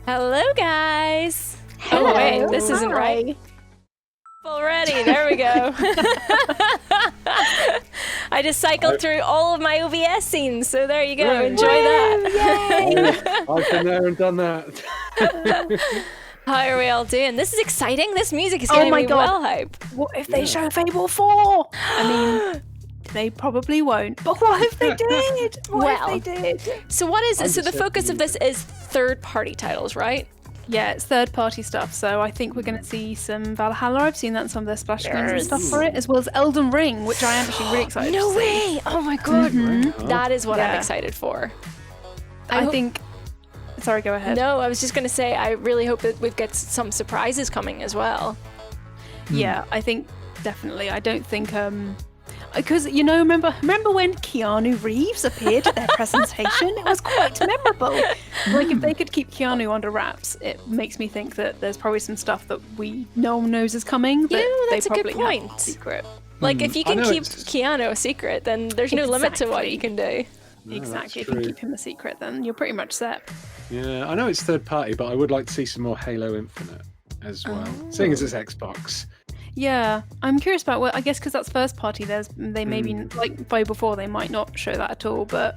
Hello, guys. Hello. Oh, wait, this isn't right. Already, there we go. I just cycled through all of my OBS scenes, so there you go. Right. Enjoy that. I've been there and done that. How are we all doing? This is exciting. This music is getting me well hype. What if they show Fable 4? I mean, they probably won't. But what if they did? What if they did? So what is it? So the focus of this is third-party titles, right? Yeah, it's third-party stuff, so I think we're going to see some Valhalla. I've seen that in some of their splash screens and stuff for it, as well as Elden Ring, which I am actually really excited to see. No way! Oh my god. That is what I'm excited for. I think... Sorry, go ahead. No, I was just going to say, I really hope that we've got some surprises coming as well. Yeah, I think definitely. I don't think... Because, you know, remember when Keanu Reeves appeared at their presentation? It was quite memorable. Like, if they could keep Keanu under wraps, it makes me think that there's probably some stuff that no one knows is coming. You know, that's they a good probably point. have secret. Like, if you can keep Keanu a secret, then there's no limit to what you can do. No, Exactly. If that's you true. keep him a secret, then you're pretty much set. Yeah, I know it's third party, but I would like to see some more Halo Infinite as well. Seeing as it's Xbox. Yeah, I'm curious about what. I guess because that's first party. They maybe like Fable 4, they might not show that at all. But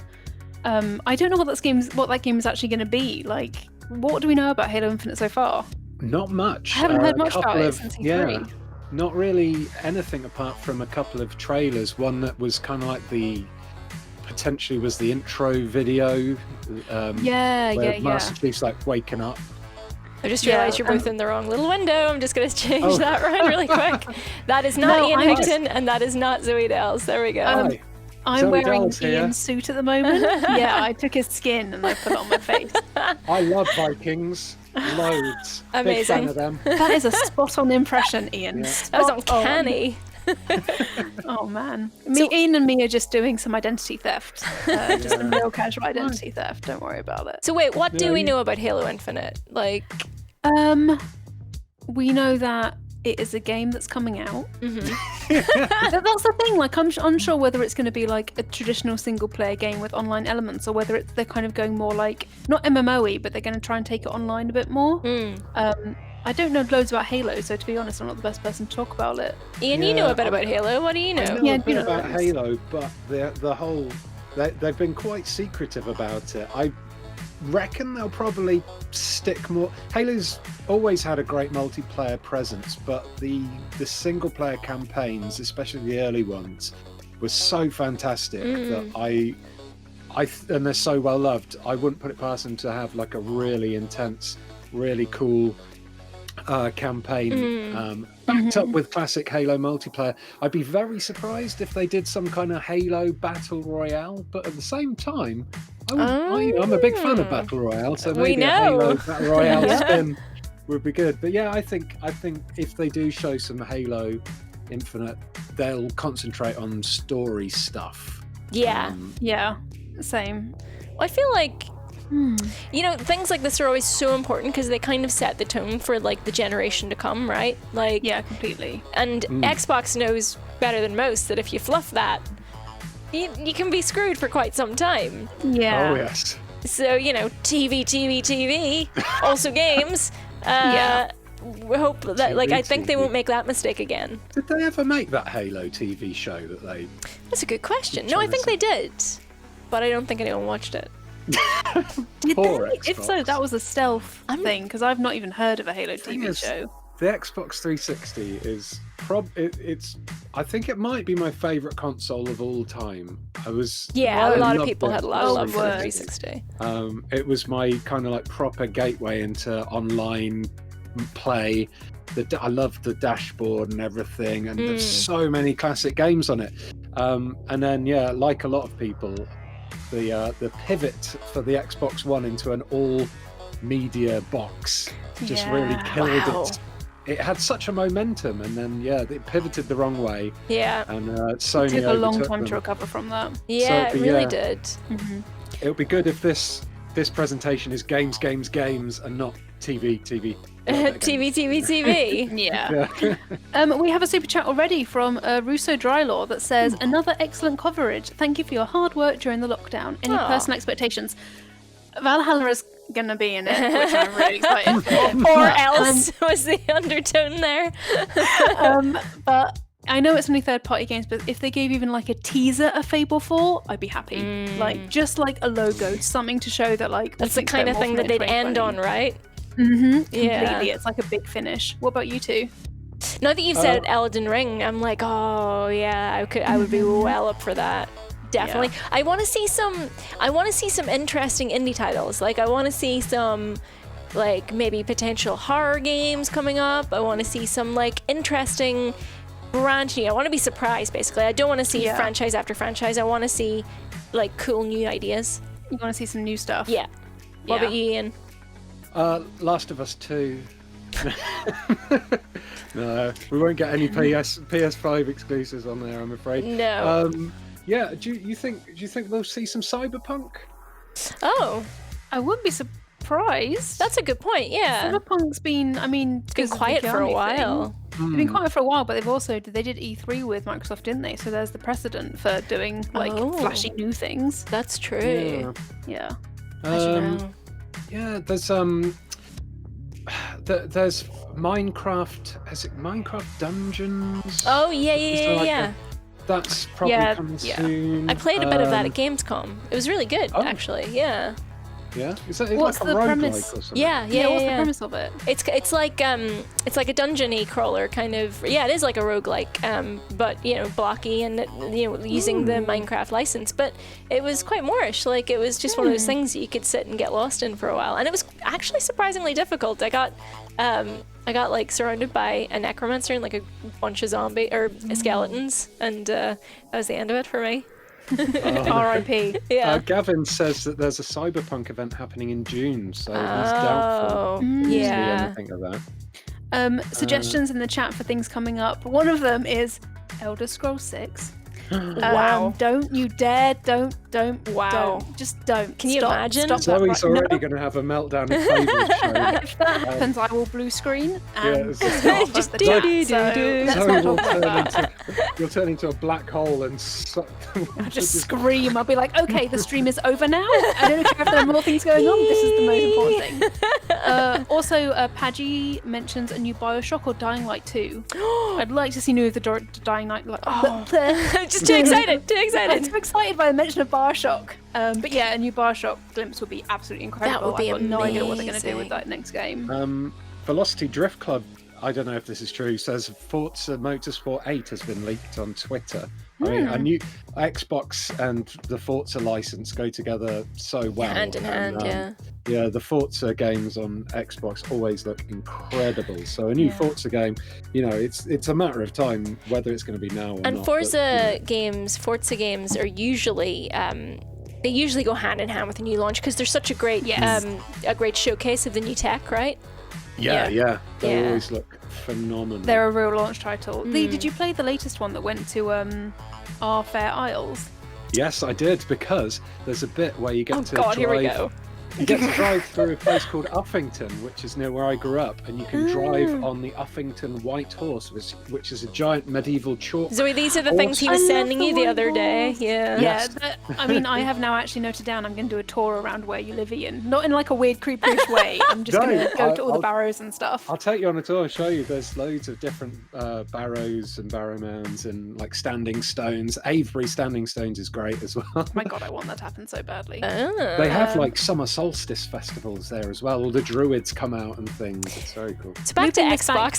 I don't know what that game is actually going to be. Like, what do we know about Halo Infinite so far? Not much. I haven't heard much couple about it of- since E3. Yeah, not really anything apart from a couple of trailers. One that was kind of like potentially was the intro video. Where Master Chief's like waking up. I just realised you're both in the wrong little window. I'm just going to change that around really quick. That is not Ian Higton, and that is not Zoe Dells. There we go. Hi. I'm Zoe wearing Dells here. Ian's suit at the moment. Yeah, I took his skin and I put it on my face. I love Vikings. Loads. Big fan Amazing. of them. That is a spot-on impression, Ian. Yeah. That was Spot-on. uncanny. Oh man, Ian and me are just doing some identity theft, just a real casual identity theft. Don't worry about it. So wait, what do we know about Halo Infinite? Like, We know that it is a game that's coming out. mm-hmm. That's the thing. Like, I'm unsure whether it's going to be like a traditional single-player game with online elements, or whether they're kind of going more like not MMO-y, but they're going to try and take it online a bit more. I don't know loads about Halo, so to be honest, I'm not the best person to talk about it. Ian, you know a bit about Halo. What do you I know? know a bit about Halo, but the whole they've been quite secretive about it. I reckon they'll probably stick more. Halo's always had a great multiplayer presence, but the single player campaigns, especially the early ones, were so fantastic that and they're so well loved. I wouldn't put it past them to have like a really intense, really cool campaign backed up with classic Halo multiplayer. I'd be very surprised if they did some kind of Halo battle royale, but at the same time, I'm a big fan of battle royale, so maybe a Halo battle royale spin would be good. But yeah, I think if they do show some Halo Infinite, they'll concentrate on story stuff. Yeah. Yeah, same. I feel like, you know, things like this are always so important because they kind of set the tone for like the generation to come, right? Like, Yeah, completely. and Xbox knows better than most that if you fluff that, you can be screwed for quite some time. Yeah. Oh yes. So, you know, TV, also games. We hope that, like, I think they won't make that mistake again. Did they ever make that Halo TV show that they... That's a good question. No, I think they did, but I don't think anyone watched it. Did Poor they? If so, Xbox. that was a stealth thing, because I've not even heard of a Halo Thing TV is, show. The Xbox 360 is it's I think it might be my favourite console of all time. A I lot of loved people the had a lot of love for the Xbox 360. It was my kind of like proper gateway into online play. I loved the dashboard and everything, and there's so many classic games on it. And then like a lot of people, the pivot for the Xbox One into an all media box just really killed it. It had such a momentum, and then it pivoted the wrong way. Yeah. And Sony It took a long overtook time them. to recover from that. Yeah, So, it really yeah. did. It would be good if this presentation is games, and not TV. TV. Yeah. We have a super chat already from Russo Drylaw that says, another excellent coverage. Thank you for your hard work during the lockdown. Any Aw. personal expectations? Valhalla is gonna be in it, which I'm really excited for. Or else was the undertone there. But I know it's only third-party games, but if they gave even like a teaser of Fable 4, I'd be happy. Like just like a logo, something to show that like that's the kind of thing that they'd end on, right? Yeah. Completely. It's like a big finish. What about you two? Now that you've said Elden Ring, I'm like, oh yeah, I would be well up for that. Definitely. Yeah. I want to see some interesting indie titles. Like I want to see some like maybe potential horror games coming up. I want to see some like interesting branching. I want to be surprised basically. I don't want to see franchise after franchise. I want to see like cool new ideas. You want to see some new stuff? Yeah. What about you, Ian? Last of Us 2. No, we won't get any PS5 exclusives on there, I'm afraid. No. Yeah, do you think we'll see some Cyberpunk? Oh, I wouldn't be surprised. That's a good point. Yeah, Cyberpunk's been, it's been quiet for a while. They've been quiet for a while, but they did E3 with Microsoft, didn't they? So there's the precedent for doing like flashy new things. That's true. Yeah. Yeah, there's there's Minecraft. Is it Minecraft Dungeons? Oh yeah. That's probably coming soon. I played a bit of that at Gamescom. It was really good, actually. Yeah. Yeah. Is that what's like a the premise? roguelike or something? Yeah. What's the premise of it? It's like a dungeon-y crawler kind of. Yeah, it is like a roguelike, but blocky and using the Minecraft license. But it was quite Moorish. Like it was just one of those things that you could sit and get lost in for a while, and it was actually surprisingly difficult. I got like surrounded by a necromancer and like a bunch of skeletons, and that was the end of it for me. R.I.P. Yeah. Gavin says that there's a Cyberpunk event happening in June, so he's doubtful. Anything of that. Suggestions in the chat for things coming up. One of them is Elder Scrolls 6. Wow. Don't you dare, don't. Wow. Don't. Just don't. Can you imagine? Stop Zoe's already going to have a meltdown in Fable show. If that happens, I will blue screen and just do. Zoe will turn into a black hole and I'll just scream. I'll be like, okay, the stream is over now. I don't care if there are more things going on. This is the most important thing. Also, Paggy mentions a new Bioshock or Dying Light 2. I'd like to see new of the Dying Light. Just too excited. I'm too excited by the mention of Bioshock. But yeah, a new Bioshock glimpse would be absolutely incredible. That would be I've got no idea what they're going to do with that next game. Velocity Drift Club, I don't know if this is true, says Forza Motorsport 8 has been leaked on Twitter. I mean, I knew Xbox and the Forza license go together so well. Hand in hand, Yeah, the Forza games on Xbox always look incredible. So a new Forza game, it's a matter of time whether it's going to be now or not. And Forza games are usually they usually go hand in hand with a new launch because there's such a great great showcase of the new tech, right? Yeah. They always look phenomenal. They're a real launch title. Did you play the latest one that went to Our Fair Isles? Yes, I did, because there's a bit where you get to drive. Here we go. You get to drive through a place called Uffington, which is near where I grew up, and you can drive on the Uffington White Horse, which is a giant medieval chalk. Zoe, these are the things he was sending you the other day. Yeah. I mean, I have now actually noted down. I'm going to do a tour around where you live, Ian. Not in like a weird creeperish way. I'm just going to go to all the barrows and stuff. I'll take you on a tour and show you. There's loads of different barrows and barrow mounds and like standing stones. Avebury standing stones is great as well. Oh my god, I want that to happen so badly. They have like summer solstice festivals there as well. All the druids come out and things. It's very cool. So back to Xbox.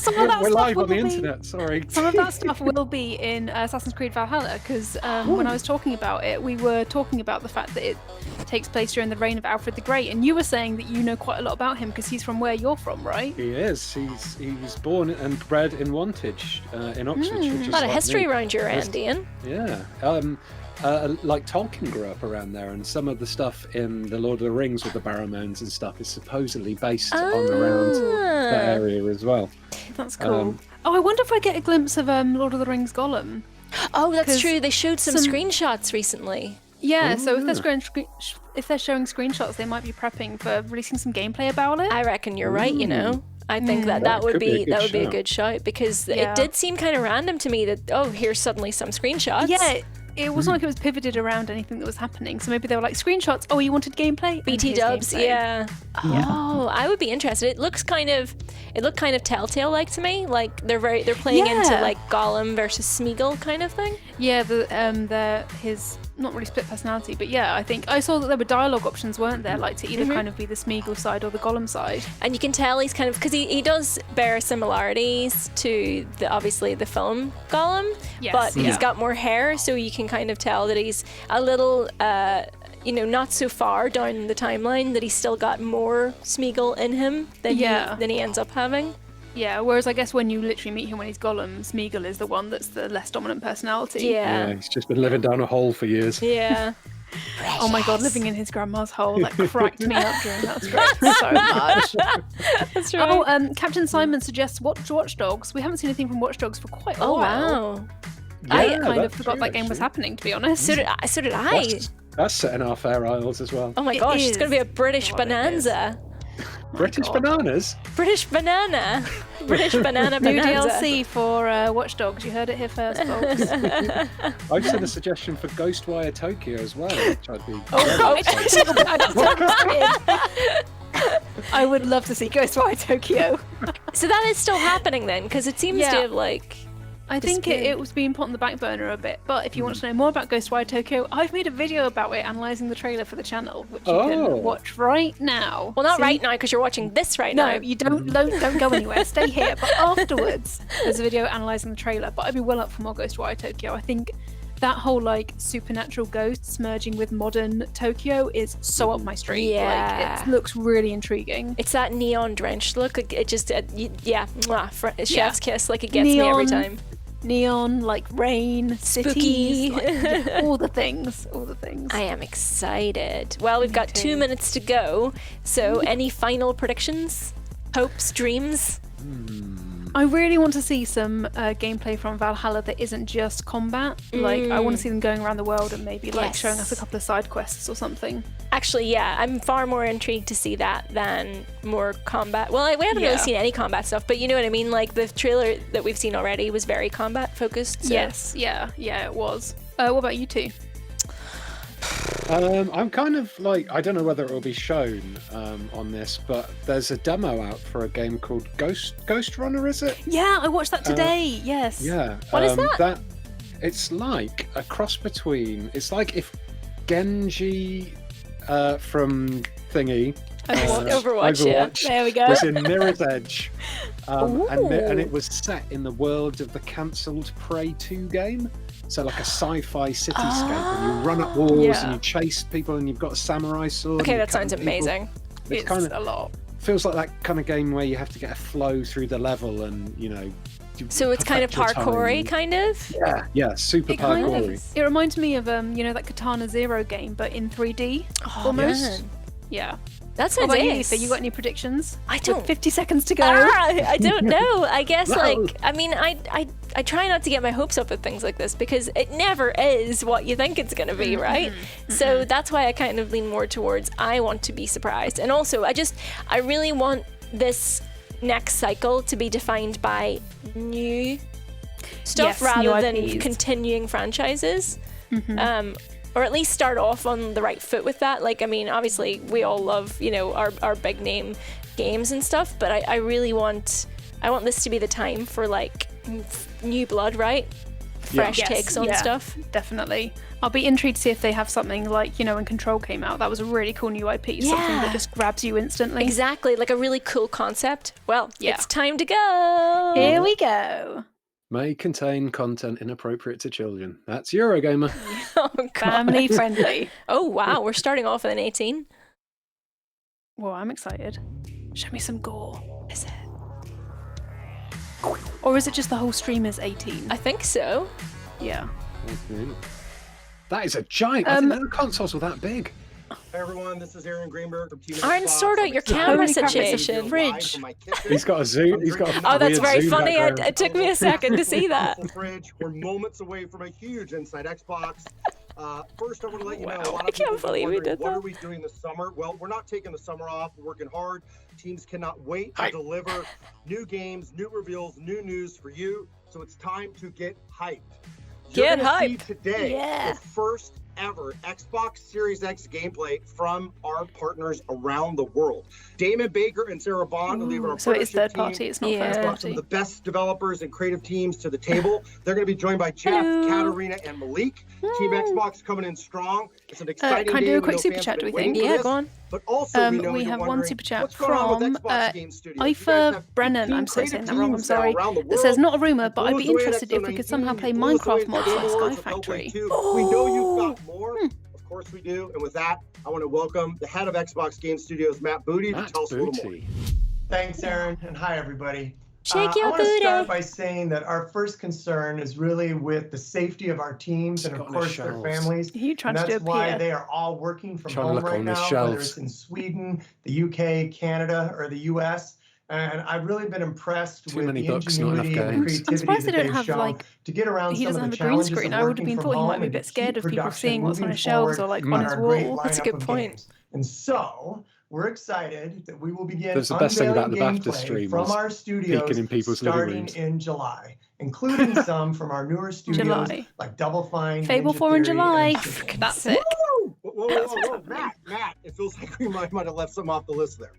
Sorry. We're live on the internet. Sorry. Some of that stuff will be in Assassin's Creed Valhalla, because when I was talking about it, we were talking about the fact that it takes place during the reign of Alfred the Great, and you were saying that you know quite a lot about him because he's from where you're from, right? He is. He was born and bred in Wantage in Oxfordshire. A lot of history around your end, Ian. Yeah. Like Tolkien grew up around there, and some of the stuff in the Lord of the Rings with the Barrow Mounds and stuff is supposedly based on around that area as well. That's cool. I wonder if I get a glimpse of Lord of the Rings Gollum. Oh, that's true. They showed some screenshots recently. Yeah, so if they're showing screenshots, they might be prepping for releasing some gameplay about it. I reckon you're right. I think that would be a good shout, because it did seem kind of random to me that here's suddenly some screenshots. Yeah, it wasn't like it was pivoted around anything that was happening. So maybe they were like screenshots. Oh, you wanted gameplay? BT dubs, yeah. Oh, I would be interested. It looked kind of Telltale like to me. Like they're playing into like Gollum versus Smeagol kind of thing. Yeah, his not really split personality, but yeah, I think I saw that there were dialogue options, weren't there? Like to either kind of be the Smeagol side or the Gollum side. And you can tell he's kind of, because he does bear similarities to obviously the film Gollum, but he's got more hair, so you can kind of tell that he's a little, not so far down the timeline, that he's still got more Smeagol in him than he ends up having. Yeah, whereas I guess when you literally meet him when he's Gollum, Smeagol is the one that's the less dominant personality. Yeah, he's just been living down a hole for years. Yeah. Oh my god, living in his grandma's hole, that cracked me up during that script so much. That's right. Oh, Captain Simon suggests Watch Dogs. We haven't seen anything from Watch Dogs for quite a while. Wow. I kind of forgot that game was happening, to be honest. So did I. That's set in our Fair Isles as well. Oh my gosh, it's going to be a British bonanza. British bananas? British banana. British banana New bonanza. DLC for Watch Dogs. You heard it here first, folks. I've seen a suggestion for Ghostwire Tokyo as well, which I'd be... I would love to see Ghostwire Tokyo. So that is still happening then, because it seems to have I think it was being put on the back burner a bit, but if you want to know more about Ghostwire Tokyo, I've made a video about it analysing the trailer for the channel, which you can watch right now. Well, not right now, because you're watching this now. No, you don't go anywhere. Stay here. But afterwards, there's a video analysing the trailer. But I'd be well up for more Ghostwire Tokyo. I think that whole supernatural ghosts merging with modern Tokyo is so up my street. Yeah. It looks really intriguing. It's that neon drenched look. It just, chef's kiss. Like it gets me every time. Neon, rain, cities, all the things. I am excited. Well, we've got 2 minutes to go. So, any final predictions, hopes, dreams? I really want to see some gameplay from Valhalla that isn't just combat. I want to see them going around the world and maybe showing us a couple of side quests or something. Actually, yeah, I'm far more intrigued to see that than more combat. Well, we haven't really seen any combat stuff, but you know what I mean? The trailer that we've seen already was very combat focused. So. Yes, yeah, it was. What about you two? I'm kind of I don't know whether it will be shown on this, but there's a demo out for a game called Ghost Runner, is it? Yeah, I watched that today. Yes. Yeah. What is that? It's like a cross between. It's like if Genji from Thingy. Overwatch, yeah. There we go. Was in Mirror's Edge, and it was set in the world of the cancelled Prey 2 game. So a sci-fi cityscape, and you run up walls and you chase people, and you've got a samurai sword. Okay, that sounds amazing. It's kind of a lot. Feels like that kind of game where you have to get a flow through the level, and So it's kind of parkour-y, kind of. Yeah, super parkour-y. It reminds me of that Katana Zero game, but in 3D almost. Man. Yeah. That sounds nice. So you got any predictions? I don't. With 50 seconds to go. I don't know. I guess I try not to get my hopes up with things like this because it never is what you think it's going to be, right? So that's why I kind of lean more towards I want to be surprised. And also, I really want this next cycle to be defined by new stuff rather than continuing franchises. Or at least start off on the right foot with that. Obviously we all love, our big name games and stuff, but I really want this to be the time for new blood, right? Fresh takes on stuff. Definitely. I'll be intrigued to see if they have something when Control came out. That was a really cool new IP, something that just grabs you instantly. Exactly, a really cool concept. Well, it's time to go. Here we go. May contain content inappropriate to children. That's Eurogamer. Oh, God. Family friendly. Oh, wow. We're starting off with an 18. Well, I'm excited. Show me some gore. Is it? Or is it just the whole stream is 18? I think so. Yeah. That is a giant. I didn't know the consoles were that big. Hi everyone, this is Aaron Greenberg from Team Eurogamer. Aaron, sort out your camera situation. Fridge. He's got a zoom. He's got a that's very zoom funny. background. It took me a second to see that. Fridge. We're moments away from a huge Inside Xbox. First, I want to let you know. A lot I of can't believe we did What that. are we doing this summer? Well, we're not taking the summer off. We're working hard. Teams cannot wait to deliver new games, new reveals, new news for you. So it's time to get hyped. You're Get gonna see hyped. today Yeah. the first ever Xbox Series X gameplay from our partners around the world. Damon Baker and Sarah Bond are leaving our So it is partnership third party, team. it's not Yeah. first Brought some of the party. best developers and creative teams to the table. They're going to be joined by Jeff, Hello. Katarina, and Malik. Team Xbox coming in strong. It's an exciting can I day. do a We quick know super fans chat, have do we been waiting think? for Yeah, this, go on. But also, we know We you're have one wondering, super chat what's going on from with Xbox Game Studios? You guys Aoife have Brennan. 15 I'm so creative saying that wrong. I'm teams now sorry. around the That says world. not a rumor, but I'd be Blows away at interested if we could somehow play Blows away Minecraft at mods like Halo Sky Wars, Hellblade Factory. 2. We know you've got more. Of course we do. And with that, I want to welcome the head of Xbox Game Studios, Matt Booty, to Matt tell us a little more. Booty. Thanks, Aaron, and hi, everybody. Shake I your want to booty. start by saying that our first concern is really with the safety of our teams and, of Got on the course, their shelves. families. Are you trying And to do that's a why Pia? they are all working from Trying to home look right on the now, whether shelves. it's in Sweden, the UK, Canada, or the US. And I've really been impressed Too with many the books, not enough ingenuity and games. creativity I'm surprised they that don't they've have, shown like, to get around he some doesn't of the have a green challenges screen. of I would have working been from thought he home might be a and bit to scared keep of people production seeing what's on moving his shelves forward or like on on his our great wall. That's a lineup good of point. games. And so we're excited that we will begin That's the best thing about unveiling the BAFTA gameplay stream from is our studios peeking in people's living starting rooms. in July, including some from our newer studios July. like Double Fine, Fable Ninja 4 in Theory, July. and Siege. That's it. Whoa, whoa, whoa, whoa. Matt, it feels like we might have left some off the list there.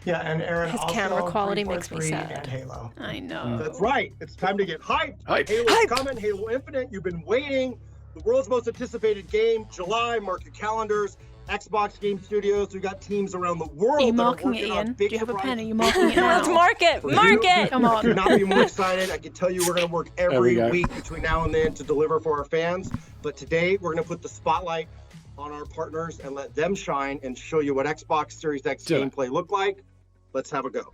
Yeah, and Aaron, His also camera quality makes me 343 sad. and Halo. I know. That's right. It's time to get hyped. Hype. Halo's Hype. coming. Halo Infinite. You've been waiting. The world's most anticipated game. July. Mark your calendars. Xbox Game Studios. We've got teams around the world. Are you that marking it, working on Ian? Do big you have a pen? Are surprises. you marking it now? Let's mark it. For Mark you, it. Come on. Could not be more excited. I can tell you we're going to work we every go. week between now and then to deliver for our fans. But today we're going to put the spotlight on our partners and let them shine and show you what Xbox Series X Do it. gameplay look like. Let's have a go.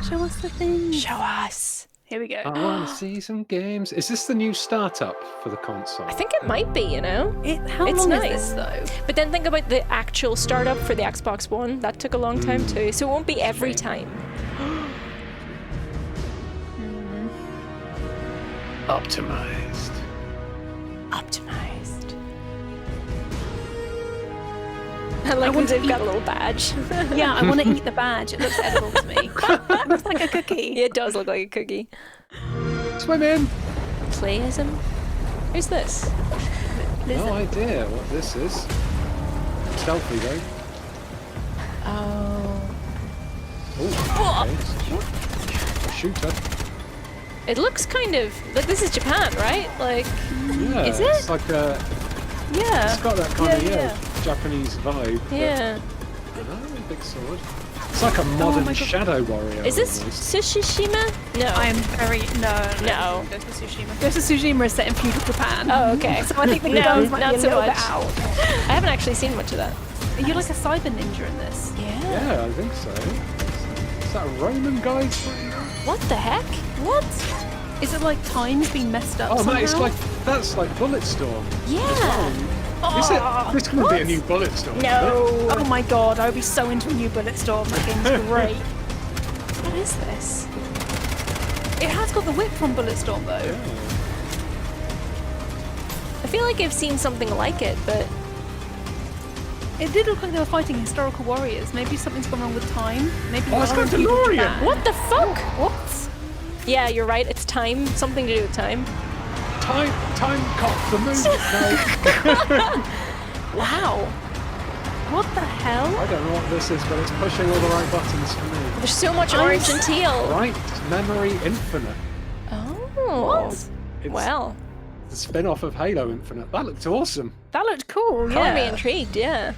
Show us the thing. Show us. Here we go. I want to see some games. Is this the new startup for the console? I think it might be, you know? How It's long nice. is this though? But then think about the actual startup for the Xbox One. That took a long time too. So it won't be every time. Optimized. Optimized. I like that they've got a little badge. Yeah, I want to eat the badge. It looks edible to me. It looks like a cookie. It does look like a cookie. Swim in. Playism? Who's this? No idea what this is. Stealthy though. Oh. Oh, okay. Shooter. It looks kind of like this is Japan, right? Like, Yeah, Is it? It's like a. Yeah. It's got that kind of Yeah. Japanese vibe. but- yeah. Oh, big sword. It's like a modern my God. Shadow Warrior. Is this almost. Tsushima? No. I am very No. Go to Tsushima. Go to Tsushima is set in feudal Japan. Oh, okay. So I think the No, guns might not be a so little bit much. out. I haven't actually seen much of that. Are you like a cyber ninja in this? Yeah. Yeah, I think so. Is that a Roman guy? What the heck? What? Is it like time's been messed up Oh somehow? man, it's like that's like Bulletstorm. Yeah. Is it? Oh, This going to be a what? new Bulletstorm. No. Oh my god, I would be so into a new Bulletstorm. That game's great. What is this? It has got the whip from Bulletstorm though. I feel like I've seen something like it, but It did look like they were fighting historical warriors. Maybe something's gone wrong with time. Maybe Oh, it's they got are in feudal DeLorean. Japan. what the fuck? What? Yeah, you're right. It's time. Something to do with time. Time cop the movie. No, Wow. What the hell? I don't know what this is, but it's pushing all the right buttons for me. There's so much orange and teal. Right, Memory Infinite. Oh. It's Well, the spin-off of Halo Infinite. That looked awesome. That looked cool, I'll be yeah. intrigued. Yeah.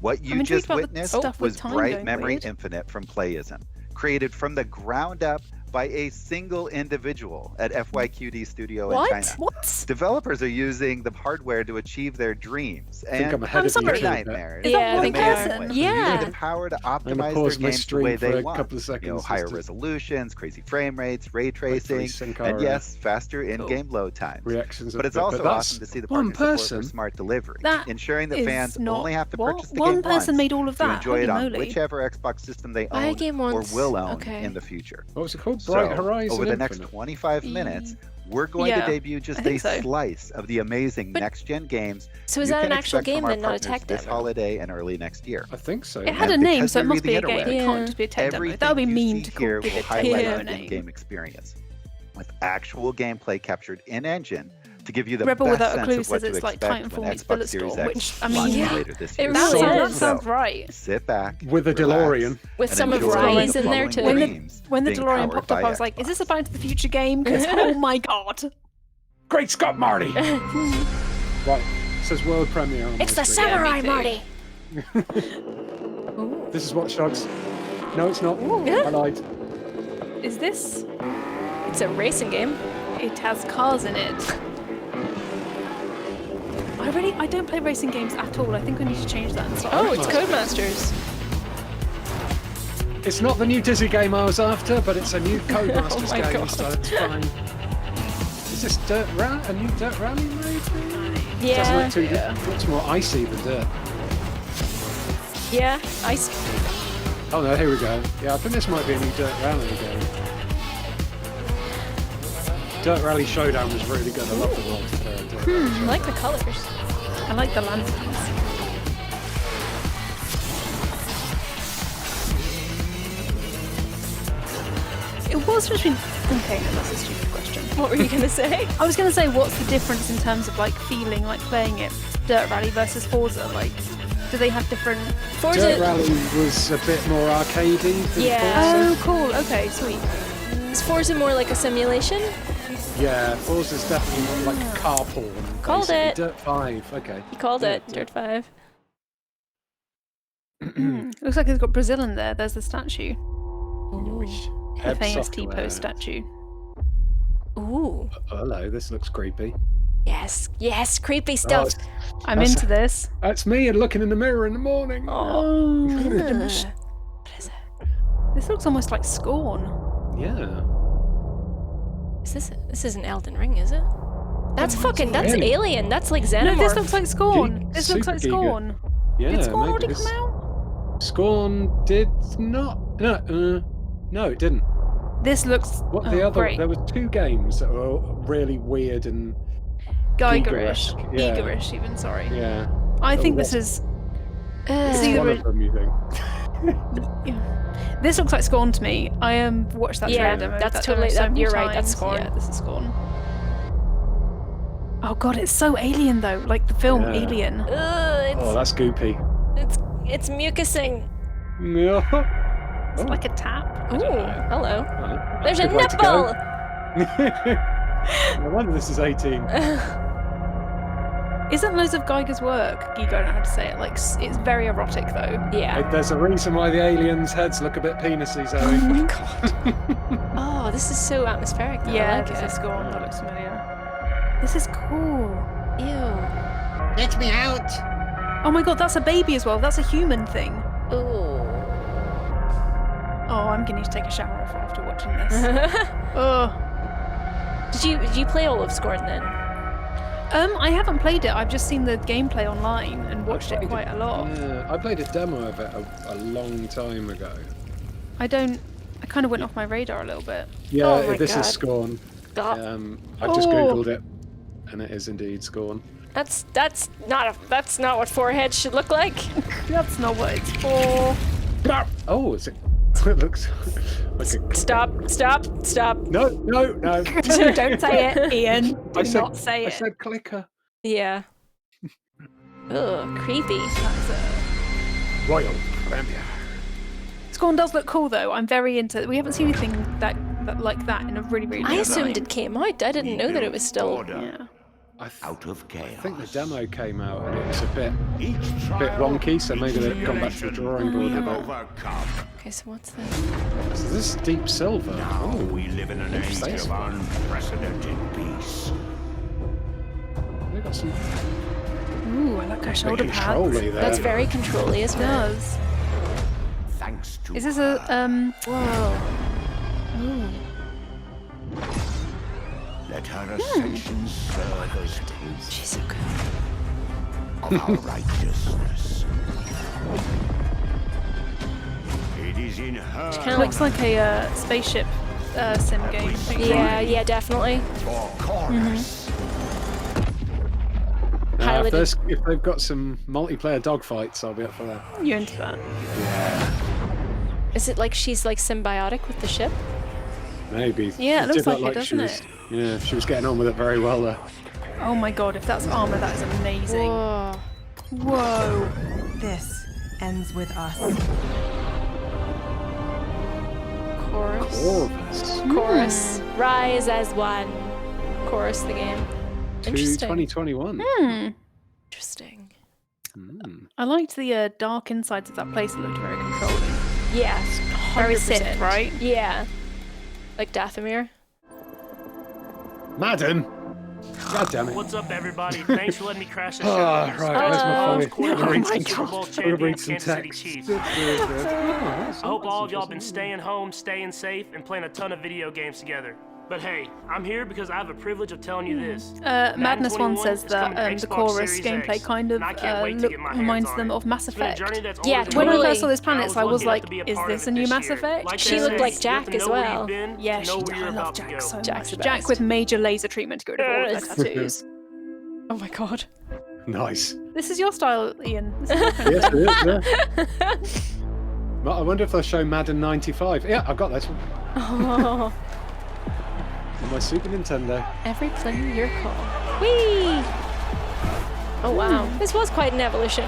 What you I'm intrigued just about the witnessed stuff with was time Bright going Memory weird. Infinite from Playism, created from the ground up by a single individual at FYQD Studio in What? China. What? Developers are using the hardware to achieve their dreams I think and I'm ahead of sorry. you. their a bit. nightmares. Is that Yeah, I one think they person? are. Using Yeah. the power to I'm gonna optimize pause their my games the stream way for they a want. couple of seconds. Higher just to resolutions, crazy frame rates, ray tracing, sync and our, yes, faster in-game load times. reactions. But of it's it. also But that's awesome to see the one partner support person. for smart delivery, That ensuring that is fans not- only have to what? purchase the One game person once made all of to that. enjoy it Holy on moly. whichever Xbox system they Buy a own game or once. will own Okay. in the future. What was it called? So, Bright Horizon over the Infinite. next 25 minutes, we're going Yeah, to debut just I a think so. slice of the amazing But- next-gen games So is you that can an actual expect from game our then, not a partners tech this demo? holiday and early next year. I think so. It had a And name, because so it we must be a read the game. It interweb, can't just be a tech demo. Everything That would be you mean see to here give will it highlight a the name. in-game experience with actual gameplay captured in-engine to give you the Rebel best Without a sense Clue of what says to it's like expect Titanfall when meets Xbox Series Bulletstorm, X which, I mean, launches yeah, later this it year. really that is. sounds right. Sit back With a relax, DeLorean. With and some of enjoy Rise the in there following too. games When the being DeLorean powered popped up, by I was like, is this a Xbox. Back to the Future game? Because, oh my god. Great Scott, Marty! Right, it says world premiere on It's my the screen. Samurai too. Marty. This is Watch Dogs. No, it's not. Yeah. I lied. Is this? It's a racing game. It has cars in it. I don't play racing games at all. I think we need to change that and start. Oh, it's Codemasters. It's not the new Dizzy game I was after, but it's a new Codemasters Oh my game, God. so it's fine. Is this a new Dirt Rally maybe? Doesn't Yeah. look too looks more icy than dirt. Yeah. Ice. Oh no, here we go. Yeah, I think this might be a new Dirt Rally game. Dirt Rally Showdown was really good. I love the multiplayer. in Dirt Rally I Showdown. like the colors. I like the lanterns. It was between. Okay, no, that's a stupid question. What were you gonna say? I was going to say, what's the difference in terms of like feeling, like playing it, Dirt Rally versus Forza? Like, do they have different? Forza. Dirt Rally was a bit more arcadey than Yeah. Oh, Forza. cool. Okay, sweet. Is Forza more like a simulation? Yeah, Forza's definitely more like car porn. Called basically. it. Dirt 5, okay. You called Yeah, it Dirt 5. Looks like it's got Brazil in there. There's the statue. Heb FAST software. post statue. Ooh. Hello, this looks creepy. Yes. Yes. Creepy Oh, stuff. I'm That's- into this. That's me and looking in the mirror in the morning. Oh, What is it? this looks almost like Scorn. Yeah. Is this? This isn't Elden Ring, is it? That's fucking. That's Really? Alien. That's like No, Xenomorph. this looks like Scorn. Geek- This looks super like Giga. Scorn. Yeah. Did Scorn maybe already this- come out? Scorn did not. No, it didn't. This looks What the other? great. There were two games that were really weird and Geigerish. Giga-esque, yeah. Giga-ish even, sorry. yeah. I But think what- this is... It's See, one the of them, you think? This looks like Scorn to me. I watched that Yeah, trailer demo. that's that totally- demo so that- many you're right, that's times. Scorn. Yeah, this is Scorn. Oh god, it's so alien though. Like the film Yeah. Alien. Oh, that's goopy. It's mucusing. Yeah. It's Oh. like a tap. Ooh. Hello. Right. There's a Good way to go. nipple. No wonder this is 18. Isn't loads of Geiger's work? Giga, I don't know how to say it. Like it's very erotic though. Yeah. There's a reason why the aliens' heads look a bit penisy, Oh Zoe. my god. Oh, this is so atmospheric. Though. Yeah, I like this it. is Scorn. That looks familiar. This is cool. Ew. Let me out! Oh my god, that's a baby as well. That's a human thing. Ooh. Oh, I'm gonna need to take a shower after watching this. Oh. Did you play all of Scorn then? I haven't played it. I've just seen the gameplay online and watched it quite a lot. Yeah, I played a demo of it a long time ago. I kind of went off my radar a little bit. Yeah, Oh my this God. is Scorn. God. I've just Oh. googled it, and it is indeed Scorn. That's not what foreheads should look like. That's not what it's for. Oh, is it? It looks like a. Stop. No. Don't say it, Ian. Do I said, not say I it. said clicker. Yeah. Ugh, creepy. Royal premiere. Scorn does look cool though. I'm very into. We haven't seen anything that like that in a really I long assumed time. it came out. I didn't know that it was still. Yeah. Out of chaos. I think the demo came out and it was a bit wonky, so maybe they've gone back to the drawing board with it. Okay, so what's this? So this is Deep Silver. Now Oh, we live in an age Thanks. of unprecedented peace. they got some Ooh, I like her shoulder pads. control-y there. That's very control-y, isn't It it? does. Thanks to Is this a Whoa. Ooh. let her ascension serve as proof She's so good. of our righteousness. It is in her Kinda Looks like a spaceship sim game. Yeah, definitely. for chorus. Piloted. If they've got some multiplayer dogfights, I'll be up for that. You're into that. Is it like she's like symbiotic with the ship? Maybe. Yeah, it looks did look like it, she doesn't was, it? Yeah, she was getting on with it very well there. Oh my god, if that's armor, that is amazing. Whoa. Whoa. This ends with us. Chorus. Corvus. Chorus. Rise as one. Chorus the game. To Interesting. 2021. Interesting. I liked the dark insides of that place. It looked very controlling. Yeah. Very 100%. Sith, right? Yeah. Like Dathomir. Madden. God damn it. What's up, everybody? Thanks for letting me crash the show. Ah, right, where's my Of phone? course, I'm I'm Super Bowl champion some Kansas City text. Chiefs. I I hope all of y'all been staying home, staying safe, and playing a ton of video games together. But hey, I'm here because I have a privilege of telling you this. Madness One says that the Xbox chorus Series gameplay X, kind of and I can't wait to get my hands reminds on them it. of Mass It's been a Effect. journey that's Yeah, always When I totally. first saw those And planets, I lucky was enough like, to be a is part this of a it new this Mass year. Effect? Like She they looked say, like you Jack have to as know where well. you've been Yeah, to she know did. where I you're love about to Jack go. so Jack's much. the Jack best. with major laser treatment to go over all of her Yes. tattoos. Oh my god. Nice. This is your style, Ian. This is your kind of Yes, thing. it is, yeah. Well, I wonder if they'll show Madden 95. Yeah, I've got this one. Oh. On my Super Nintendo. Every player your call. Whee! Oh wow. This was quite an evolution.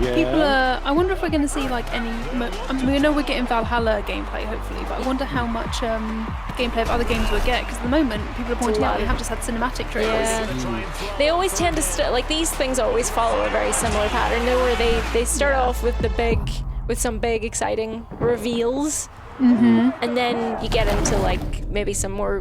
Yeah. People are. I wonder if we're going to see like any. I mean, we know we're getting Valhalla gameplay, hopefully, but I wonder how much gameplay of other games we'll get. Because at the moment, people are pointing out we have just had cinematic trailers. Yeah. They always tend to like these things always follow a very similar pattern. Though, where they start off with some big exciting reveals, and then you get into like maybe some more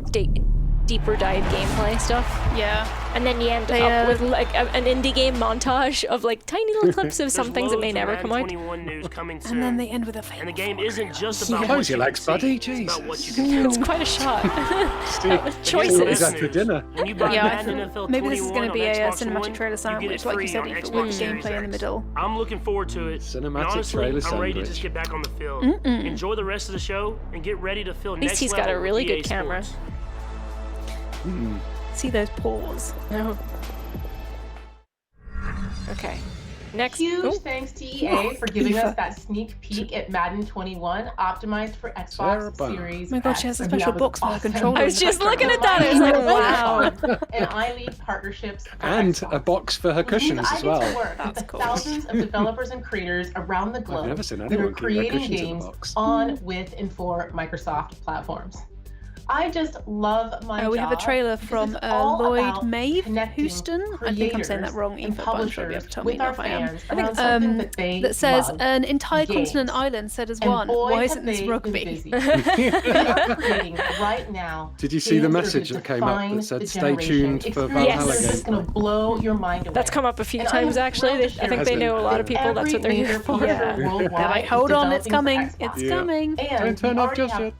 deeper dive gameplay stuff. Yeah. And then you end up with like an indie game montage of like tiny little clips of some things that may never come out. News coming soon. And then they end with a And the game isn't just about Close what your you legs, can buddy. see, it's about what you Jesus. can It's do. quite a shot. Steve, Choices. after dinner. When you buy Yeah, I Madden thought NFL maybe this is 21 going to be on a Xbox cinematic One, trailer you get sandwich, it like you free said, on you put Xbox Series gameplay in the X. middle. I'm looking forward to it. Cinematic Honestly, trailer I'm ready to sandwich. just get back on the field. Enjoy the rest of the show and get ready to feel least next he's got level a really with good EA camera. Sports. See those paws. No. Okay. Next. Huge Oh. thanks to EA for giving us that sneak peek at Madden 21, optimized for Xbox Series. Oh my god, she has a X. I mean, special that box for her awesome. controller. I was just looking at that. I was like, wow. And iLead partnerships. for And Xbox. a box for her Which means cushions I as get to well. work with the thousands of developers and creators around the globe never seen that anyone are keep their creating cushions in a games box. on, with, and for Microsoft platforms. I just love my job. We have a trailer because from it's all Lloyd about Maeve connecting Houston. I think I'm saying that creators wrong, and Aoife, but I'm sure you'll be able publishers to tell me with our if I am. fans around something that they That says love. an entire Games. continent island said as And one. boy, Why have isn't this they been rugby? busy. We are creating right now. Did you see the games are message gonna that came up that define said, the "Stay generation. tuned for Experiences Valhalla that are just going to blow your mind away. That's come up a few And times I'm actually. thrilled to I think share they with know a lot of people. That's what they're every here major for. publisher worldwide They're like, is hold on, it's developing coming. for It's Xbox. coming. And Don't turn we off already just have yet.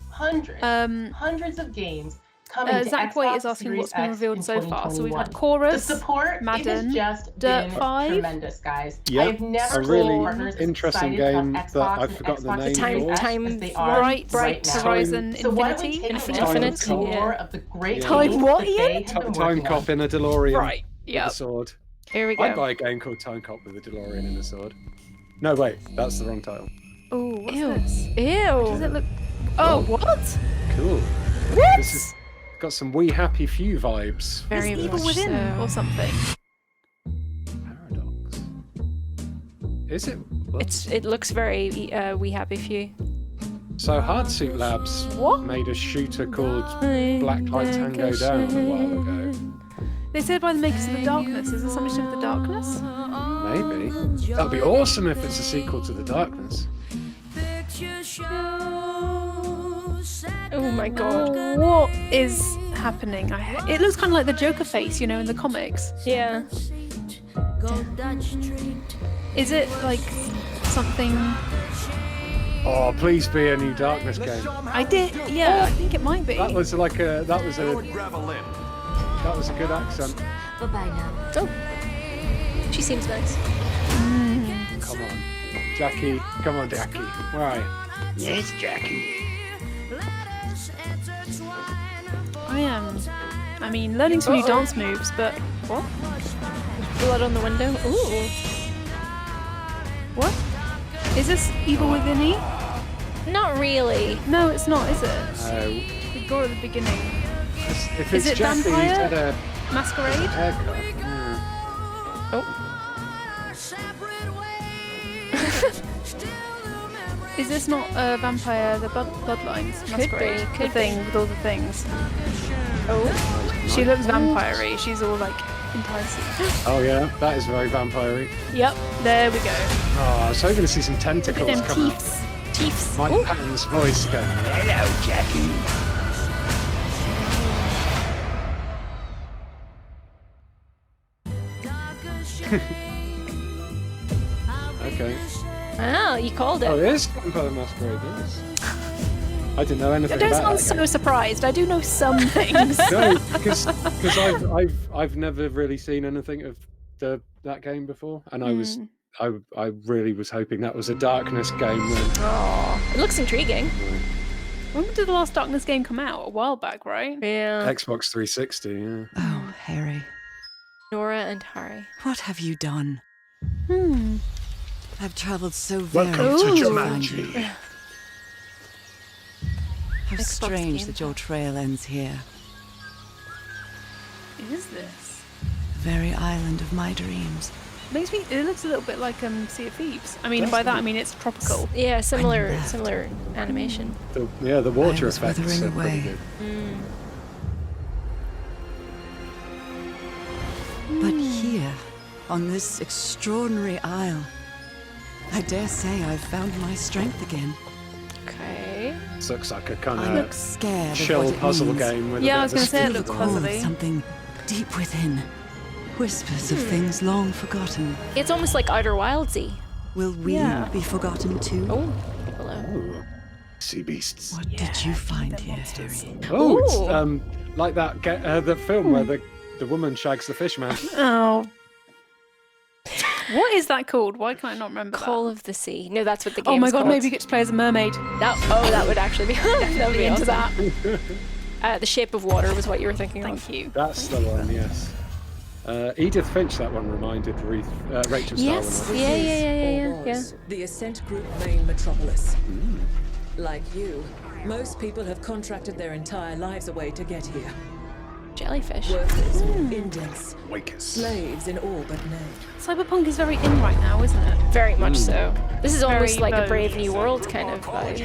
hundreds of games coming to Zach Xbox Waite is asking Series what's been X revealed in so far. So we've had 2021. Chorus, The support Madden, it has just Dirt been 5. tremendous, guys. Yep, I've never a seen really partners as interesting excited game about that Xbox I've and forgotten the Xbox name Series for. X Time, as they are Bright right now. Horizon So why don't we Infinity. take a look Infinity, at some yeah. more of the great Time games what, that they Ian? have been Time working Cop on. in a DeLorean Right. with Yeah. a sword. Here we I'd go. buy a game called Time Cop with a DeLorean and a sword. No, wait, that's the wrong title. Oh, what's Ew. this? Does Ew. it look? Oh, what? Cool. What? This is got some We Happy Few vibes. Very Is Evil much Within so. or something? Paradox. Is it? What? It looks very We Happy Few. So Hardsuit Labs made a shooter called Black Light Tango Down a while ago. They said by the makers of The Darkness. Is there something to do with The Darkness? Maybe. That'd be awesome if it's a sequel to The Darkness. Oh my god. What is happening? It looks kind of like the Joker face, you know, in the comics. Yeah. Is it like something? Oh, please be a new Darkness game. I did. Yeah, I think it might be. That was like a that was a good accent. Bye-bye now. Oh. She seems nice. Come on, Jackie. Come on, Jackie. Where are you? Yes, Jackie. I mean, learning some new dance moves, but what? Blood on the window. Ooh. What? Is this Evil Within E? Not really. No, it's not, is it? The gore at the beginning. If Is it's it Jackie, vampire? he's had a Masquerade? Haircut. Yeah. Oh. Is this not Vampire the Bloodlines? Could Masquerade? be, The could thing be. with all the things. Oh. She looks vampire-y. She's all like enticing. Oh yeah, that is very vampire-y. Yep, there we go. Oh, I was hoping to see some tentacles Them come out. teeths. Teeths. Mike Ooh. Patton's voice going. Hello, Jackie. Okay. Wow, you called Oh, it. it is Vampire the Masquerade. Yes. I didn't know anything Don't about sound that so game. surprised. I do know some things. No, because I've never really seen anything of that game before, and I really was hoping that was a Darkness game. Then. Oh, it looks intriguing. When did the last Darkness game come out? A while back, right? Yeah. Xbox 360. Yeah. Oh, Harry, Nora and Harry. what have you done? I've traveled so Welcome very to far to Jumanji. find you. How Xbox strange Game that your trail ends here. Is this? The very island of my dreams. Makes me. It looks a little bit like Sea of Thieves. I mean, by that I mean it's tropical. Yeah, I similar left. animation. The water I was effects withering are pretty away. good. But here, on this extraordinary isle, I dare say I've found my strength again. Okay. This looks like a kind I look of scared of chill what it puzzle means. game with Yeah, I a was bit gonna of a say it spin looks to it. Call puzzly. something deep within. Whispers of things long forgotten. It's almost like Outer Wildsy. Will we be forgotten too? Oh, hello. Ooh. Sea beasts. What did you find here, Harry? Oh, Ooh. it's like that the film where the woman shags the fish man. Oh. What is that called? Why can I not remember Call that? of the Sea. No, that's what the game Oh my is god, called. maybe you get to play as a mermaid. That would actually be that would be into awesome. that. The Shape of Water was what you were thinking of. Thank you. That's the one, yes. Edith Finch, that one reminded Rachel Yes. Starr. Yeah. The Ascent Group main metropolis. Like you, most people have contracted their entire lives away to get here. Jellyfish. Workers, indents, Wakers. slaves in all but name. Cyberpunk is very in right now, isn't it? Very much so. This is almost Very like a vogue. Brave New World kind of vibe.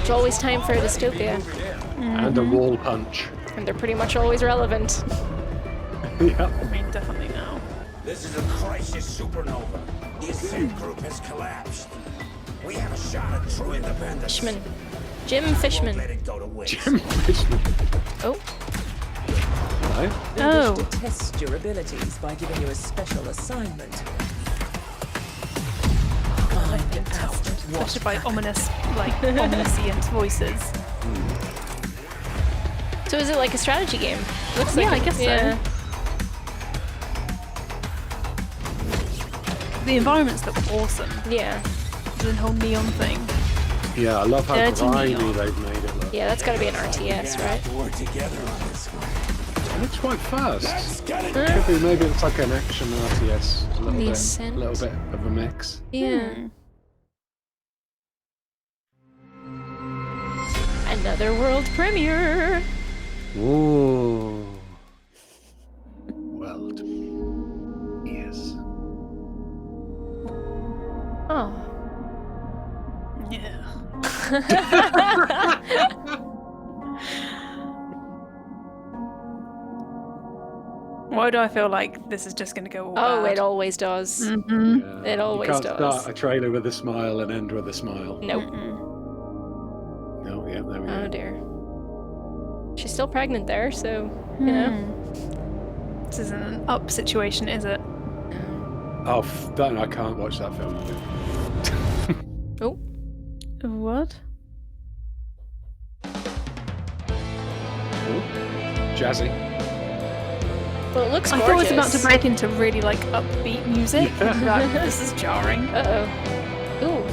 It's always time for a dystopia, And a wall punch. and they're pretty much always relevant. Yeah. I mean, definitely now. This is a crisis supernova. The Ascent Group has collapsed. We have a shot at true independence. Fishman. Jim Fishman. Let it go to waste. Jim Fishman. Oh, Hello. Oh. They wish to test your abilities by giving you a special assignment. Find out what Such by ominous, like, omniscient voices. so is it like a strategy game? Looks Yeah, like I guess so. yeah. The environments look awesome. Yeah, The whole neon thing. Yeah, I love how Dirty grimy neon. they've made it look. yeah. That's got to be an RTS, right? Work together on this one. It looks quite fast. That's gotta Could be, maybe it's like an action RTS. A The Ascent. little bit of a mix. Yeah. Another world premiere. Ooh. World. Yes. Oh. Yeah. Why do I feel like this is just going to go all Oh, bad? it always does. Mm-hmm. It always you can't does. start a trailer with a smile and end with a smile. Nope. No, yeah, there we Oh go. dear. She's still pregnant there, so you know. This isn't an up situation, is it? Oh, don't, I can't watch that film. Oh. What? Ooh, jazzy. Well, it looks I gorgeous. thought it was about to break into really like upbeat music. Like, this is jarring. Uh-oh. Ooh.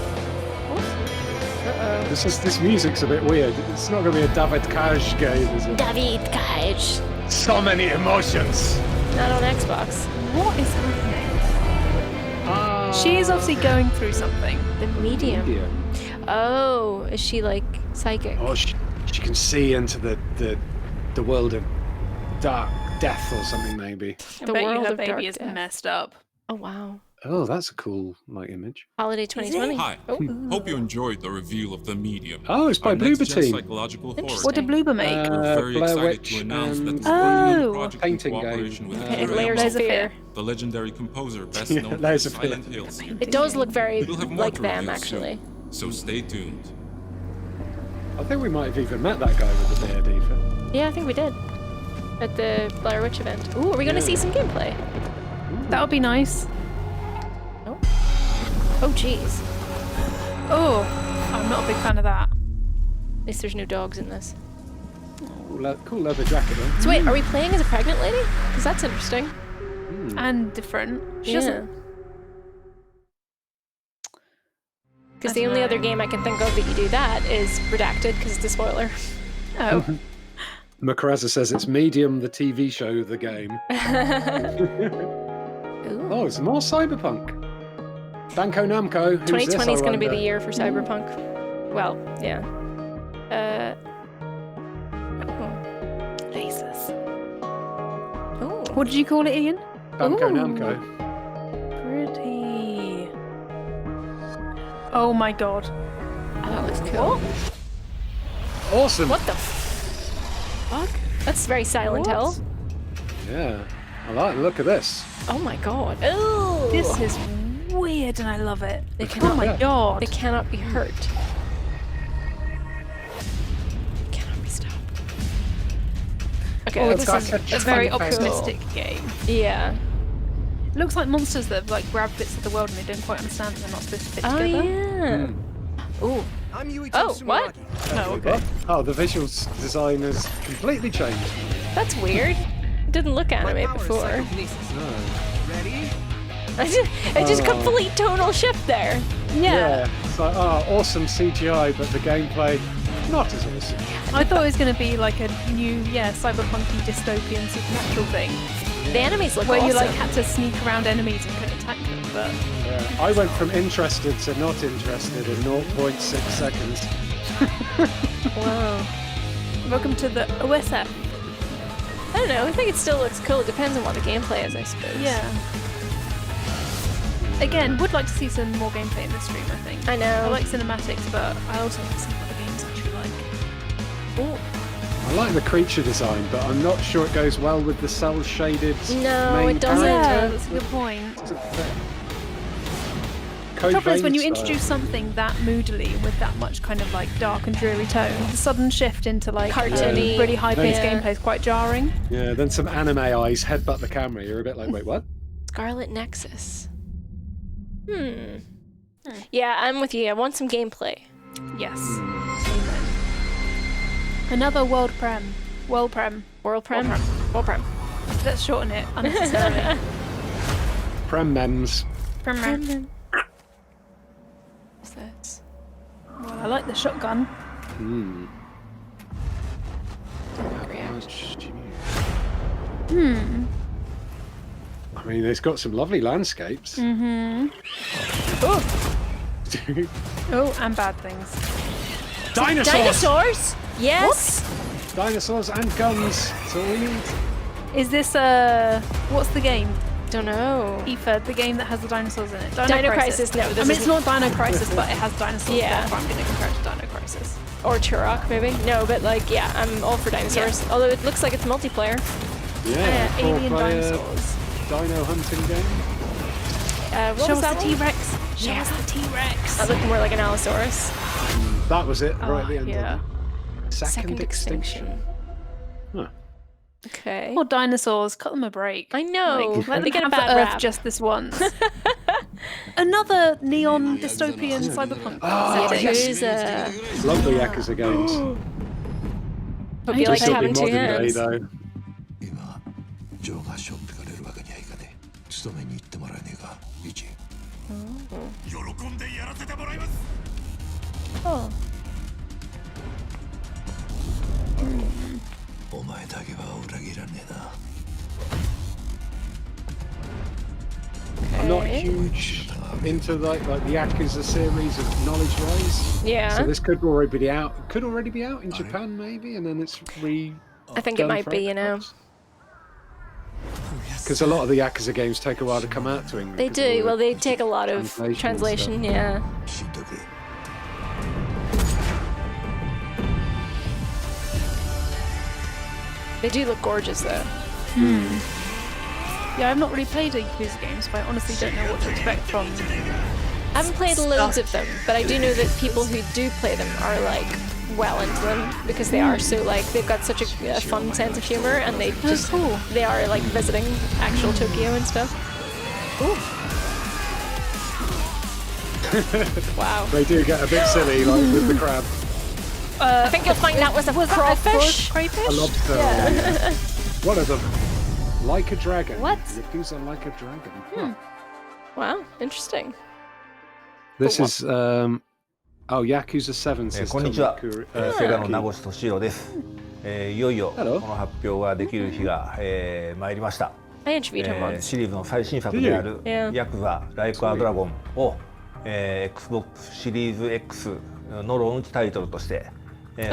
Uh-oh. This music's a bit weird. It's not going to be a David Cage game, is it? David Cage. So many emotions. Not on Xbox. What is happening? She is obviously going through something. The medium. Oh, is she like psychic? Oh, she you can see into the world of dark death or something, maybe. I The bet you world her of dark baby is death. messed up. Oh wow. Oh, that's a cool image. Holiday 2020. Hi. Oh. Hope you enjoyed the reveal of The Medium. Oh, it's by our Bloober next-gen Team. psychological horror What did game. Bloober make? We're very Blair excited Witch to announce that and this working on the Oh. project in Painting cooperation game. with Okay, Andrea Layers of Layers of Fear. Fear. the legendary composer best Yeah, known for Layers of Fear. Silent Hills. It does look very We'll have more like to them, reveal actually. soon, so stay tuned. I think we might have even met that guy with the beard, Aoife. Yeah, I think we did. At the Blair Witch event. Ooh, are we gonna see some gameplay? That would be nice. Oh. Oh, jeez. Oh, I'm not a big fan of that. At least there's no dogs in this. Cool leather jacket, though. So wait, are we playing as a pregnant lady? Because that's interesting. And different. She Yeah. doesn't. Because the only other game I can think of that you do that is Redacted, because it's a spoiler. Oh. Macaraza says it's Medium, the TV show, the game. Oh, it's more Cyberpunk. Banco Namco. Who's 2020 this, is going to be I the wonder? year for Cyberpunk. Well, yeah. Lasers. Oh. What did you call it, Ian? Banco Ooh. Namco. Pretty. Oh my god. That looks cool. Awesome. What the fuck? That's very Silent Hill. Yeah. I like the look of this. Oh my god. Oh. This is weird and I love it. They cannot, Oh my god. They cannot be hurt. Cannot be stopped. Okay, Oh, this this is is a very cool. optimistic game. Yeah. It looks like monsters that have like grabbed bits of the world and they don't quite understand that they're not supposed to fit Oh together. yeah. Ooh. I'm Oh, what? Oh, okay. Oh, the visual design has completely changed. That's weird. It didn't look anime before. Ready? I just complete tonal shift there. Yeah. It's like, awesome CGI, but the gameplay, not as awesome. I thought it was going to be like a new, cyberpunky dystopian supernatural thing. The enemies look where awesome. you like had to sneak around enemies and couldn't attack them, but Yeah. I went from interested to not interested in 0.6 seconds. Wow. welcome to the OSF. I don't know. I think it still looks cool. It depends on what the gameplay is, I suppose. Yeah. Again, would like to see some more gameplay in this stream, I think. I know. I like cinematics, but I also like to see what the game's actually like. Ooh. I like the creature design, but I'm not sure it goes well with the cel-shaded No, main it doesn't. Yeah, character. that's a good point. Code The trouble is when Vein you style. introduce something that moodily with that much kind of like dark and dreary tone, the sudden shift into like Cartoony. really high-paced Yeah. gameplay is quite jarring. Yeah, then some anime eyes headbutt the camera. You're a bit like, wait, what? Scarlet Nexus. Yeah, I'm with you. I want some gameplay. Yes. Amen. Another World Prem. World Prem. World Prem. Let's shorten it unnecessarily. Prem mems. Prem. What's this? Well, I like the shotgun. I mean, it's got some lovely landscapes. Mm-hmm. Oh, and bad things. Dinosaurs! Dinosaurs? Yes. Dinosaurs and guns. That's all we need. Is this what's the game? Don't know. Aoife, the game that has the dinosaurs in it. Dino Crisis, no, I this mean, it's isn't- not Dino Crisis, but it has dinosaurs. Yeah. Therefore I'm going to compare it to Dino Crisis. Or Turok, maybe. No, but like, yeah, I'm all for dinosaurs. Although it looks like it's multiplayer. Yeah, alien four-player dinosaurs. Dino hunting game. What Show was us that the one? T-Rex. Show us the T-Rex. That looked more like an Allosaurus. That was it, right at the end. Yeah. Second extinction. Huh. Okay. Poor dinosaurs, cut them a break. I know. Like, let They them get a have bad the Earth rap. just this once. Another neon dystopian cyberpunk Oh, setting. yes. Lovely Yakuza games. Hope you like This will be having two modern day, hands. though. ジョーがしょってかれるわけにはいかねえ。勤めに行ってもらえねえか、リチ。喜んでやらせてもらいます。 Oh. お前だけは裏切らねえな。 I'm not Okay. huge into like the Yakuza series of knowledge-wise. Yeah. So this could already be out. Could already be out in Japan, maybe, and then it's I think it might be, you know. Because a lot of the Yakuza games take a while to come out to England. They do. Well, they take a lot of translation, yeah. They do look gorgeous, though. Yeah, I've not really played Yakuza games, but I honestly don't know what to expect from. I haven't played loads of them, but I do know that people who do play them are like well into them because they are so like they've got such a fun sense of humor and they just they are like visiting actual Tokyo and stuff. Ooh. Wow. They do get a bit silly, like with the crab. I think you'll find that was a crawfish. A lobster. Yeah. One of them. Like a dragon. What? Yakuza like a dragon. Wow, interesting. This is Yakuza 7 says こんにちは。 Tomikuri- セガの名越俊郎です。いよいよこの発表ができる日が参りました。 I interviewed him once. シリーズの最新作であるヤクザライクアドラゴンを Xbox シリーズ X のローンチタイトルとして、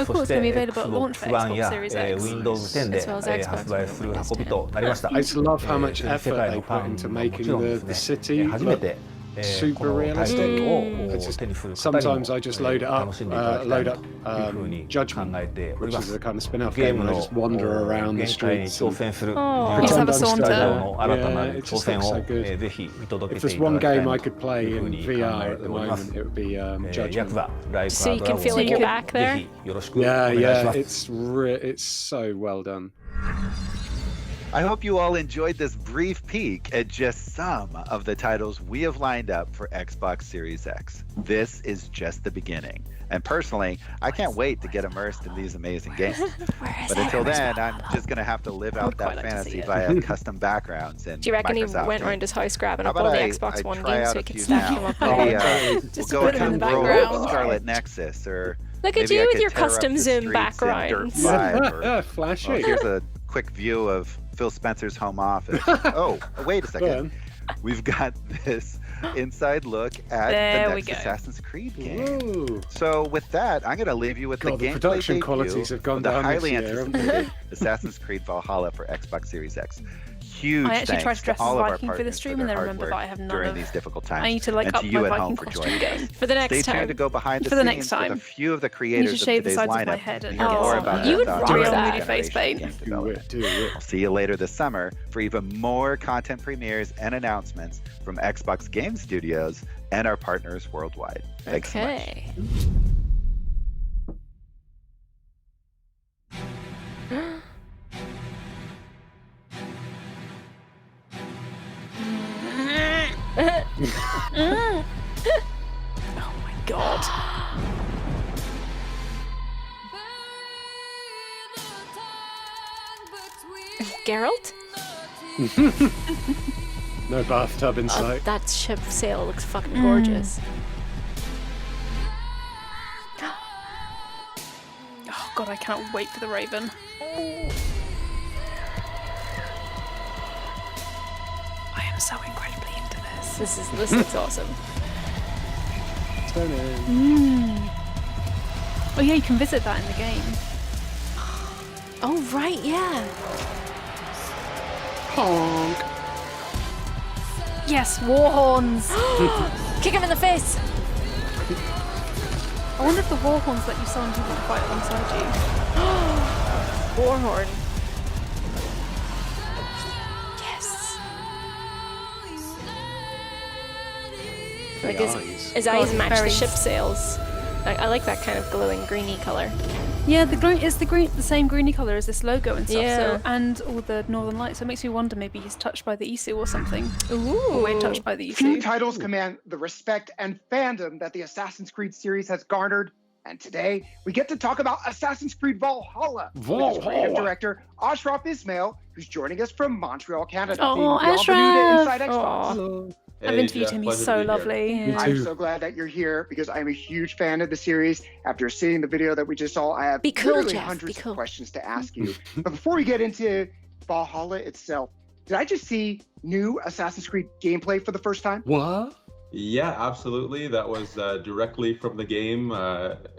そして Xbox One や Windows 10で発売する運びとなりました。 I just love how much 世 effort 界 they のファ put ン into もも making ちろん the ですね、 city 初めて super このタイト realistic. ルを It's just 手にする方にも sometimes I just load it up, 楽しんでいただきたいというふうに考 Judgment, えており which ま is す。 a kind of spin-off ゲー game ム where I の just wander around the 限界に streets 挑 and 戦する pretend I'm still の新たな there. る Yeah, 挑 it 戦 just を looks so good. ぜひ見届 If けて there's いただ one きたい game I と could play いうふう in に考 VR え at て the おりま moment, す。 it would be ヤ Judgment. クザライク So ア you ドラ can ゴン feel like you're back ぜ there? ひよろしくお願 Yeah, いし yeah, ます。 it's so well done. I hope you all enjoyed this brief peek at just some of the titles we have lined up for Xbox Series X. This is just the beginning. And personally, I can't wait to get immersed in these amazing games. But until then, I'm just going to have to live out that fantasy via custom backgrounds and Do you reckon Microsoft he went games. around his house grabbing How up all about the I Xbox One try games out so a he could few stack now? them up? Maybe, we'll Just go put them in the rogue background. Scarlet Nexus, or Look at maybe you I with could your tear up custom the zoom streets in backgrounds. Dirt 5, or, Flashy. well, here's a quick view of Phil Spencer's home office. Oh, wait a second. We've got this inside look at There the we next go. Assassin's Creed game. Ooh. So with that, I'm going to leave you with God, the the gameplay production debut qualities have gone of the down highly this year, haven't they? anticipated Assassin's Creed Valhalla for Xbox Series X. Huge I actually thanks tried to dress to as all of our Viking for the partners stream for and their then hard remembered work that I have none during of. these difficult times. I need to like and up to my you at Viking home for costume joining game. us. For the next Stay time. tuned to go behind the For the scenes next time. with a few of the I need creators to of shave the today's sides of my lineup head and and hear more get about you their would thoughts rock on that. the Moody face generation paint. game Do development. it, do it. I'll see you later this summer for even more content premieres and announcements from Xbox Game Studios and our partners worldwide. Thanks so much. Okay. Oh my god. Geralt? No bathtub in sight. That ship sail looks fucking gorgeous. Oh god, I cannot wait for the Raven. I am so incredibly into this. This looks awesome. Oh yeah, you can visit that in the game. Oh right, yeah. Honk. Yes, war horns. Kick him in the face. I wonder if the war horns let you summon people to fight alongside you. Warhorn. Yes. Like his eyes match the very- ship sails. I like that kind of glowing greeny color. Yeah, the green is the same greeny color as this logo and stuff. Yeah. So, and all the Northern Lights. So it makes me wonder maybe he's touched by the Isu or something. Ooh. Or made touched by the Few Isu. titles command the respect and fandom that the Assassin's Creed series has garnered, and today we get to talk about Assassin's Creed Valhalla with its creative director Ashraf Ismail, who's joining us from Montreal, Canada. Oh, Bienvenue to Ashraf! Inside Xbox. Hello. I've interviewed him. He's so lovely. Me I'm too. so glad that you're here because I'm a huge fan of the series. After seeing the video that we just saw, I have Be cool, literally Jeff. Be hundreds cool. of questions to ask you. But before we get into Valhalla itself, did I just see new Assassin's Creed gameplay for the first time? What? Yeah, absolutely. That was directly from the game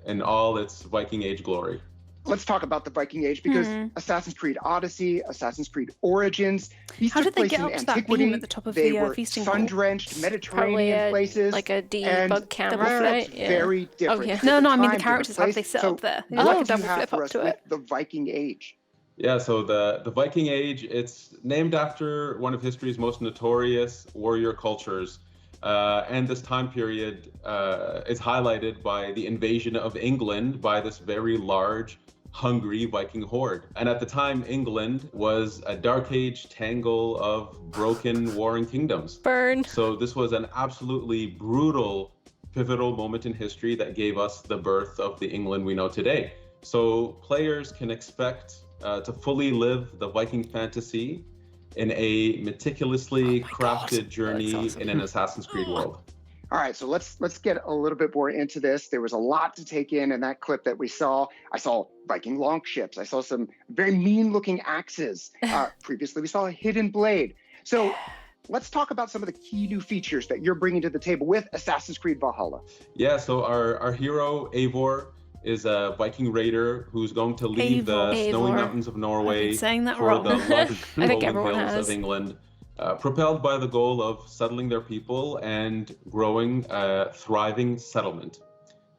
in all its Viking Age glory. Let's talk about the Viking Age, because Assassin's Creed Odyssey, Assassin's Creed Origins, these How took did they place get in up to that antiquity. beam at the top of They the were feasting hall? sun-drenched Mediterranean Probably places. like a debug camera that's flight. Yeah. very different. Oh, yeah. It's No, a I mean the time, characters. How different did they place. set So up there? They what did like a do you double have flip for up us to with it. the Viking Age? Yeah, so the Viking Age, it's named after one of history's most notorious warrior cultures. And this time period is highlighted by the invasion of England by this very large, hungry Viking horde. And at the time, England was a dark age tangle of broken warring kingdoms. Burn. So this was an absolutely brutal, pivotal moment in history that gave us the birth of the England we know today. So players can expect to fully live the Viking fantasy in a meticulously crafted journey in an Assassin's Creed world. All right, so let's get a little bit more into this. There was a lot to take in that clip that we saw. I saw Viking longships. I saw some very mean-looking axes. Previously, we saw a hidden blade. So let's talk about some of the key new features that you're bringing to the table with Assassin's Creed Valhalla. Yeah, so our hero, Eivor, is a Viking raider who's going to leave the snowy mountains of Norway for the lush rolling hills of England, propelled by the goal of settling their people and growing a thriving settlement.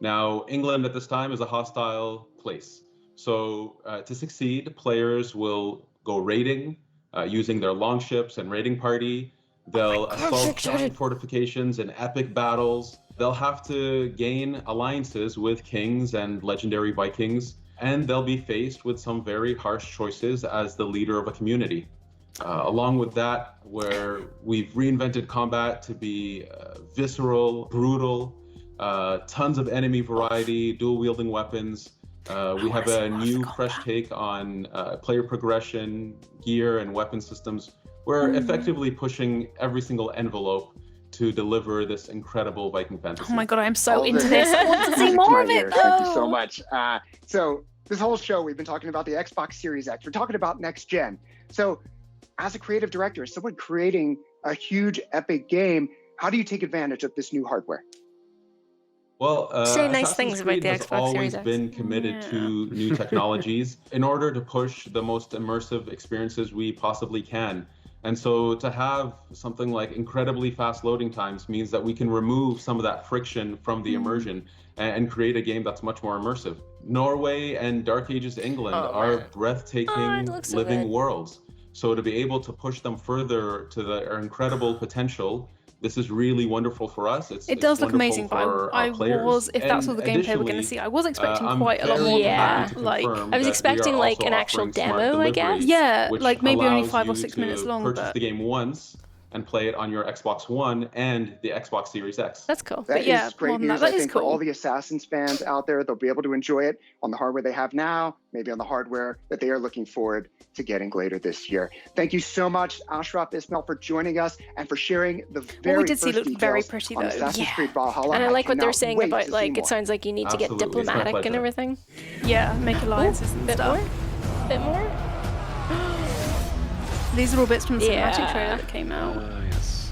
Now, England at this time is a hostile place. So to succeed, players will go raiding using their longships and raiding party. They'll assault giant fortifications in epic battles. They'll have to gain alliances with kings and legendary Vikings, and they'll be faced with some very harsh choices as the leader of a community. Along with that, where we've reinvented combat to be visceral, brutal, tons of enemy variety, dual-wielding weapons. We have a new fresh take on player progression, gear, and weapon systems. We're effectively pushing every single envelope to deliver this incredible Viking fantasy. Oh my god, I'm so into this. I want to see more of it. Thank you so much. So this whole show, we've been talking about the Xbox Series X. We're talking about next gen. So as a creative director, as someone creating a huge epic game, how do you take advantage of this new hardware? Well, say nice Assassin's things Creed about the has Xbox always Series X. been committed to new technologies in order to push the most immersive experiences we possibly can. And so to have something like incredibly fast loading times means that we can remove some of that friction from the immersion and create a game that's much more immersive. Norway and Dark Ages England are breathtaking living worlds. So to be able to push them further to their incredible potential, this is really wonderful for us. It does look amazing, but I was, if that's all the gameplay we're going to see, I was expecting quite a lot more than that. Like, I was expecting like an actual demo, I guess. Yeah, like maybe only 5 or 6 minutes long. Purchase the game once and play it on your Xbox One and the Xbox Series X. That's cool. That is great news. I think for all the Assassins fans out there, they'll be able to enjoy it on the hardware they have now, maybe on the hardware that they are looking forward to getting later this year. Thank you so much, Ashraf Ismail, for joining us and for sharing the very first looked details very pretty, on though. Assassin's Creed Valhalla. And I like what they're saying wait about to like see it sounds like you need to get diplomatic and everything. Yeah, make alliances and stuff. Bit more. These are all bits from the cinematic trailer that came out. Yes.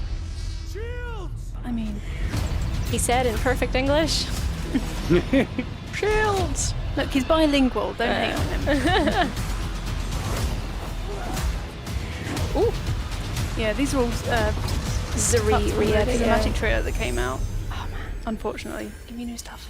I mean, he said in perfect English. Shields. Look, he's bilingual. Don't hate on him. Ooh. Yeah, these are all cinematic trailer that came out. Oh man, unfortunately. Give me new stuff.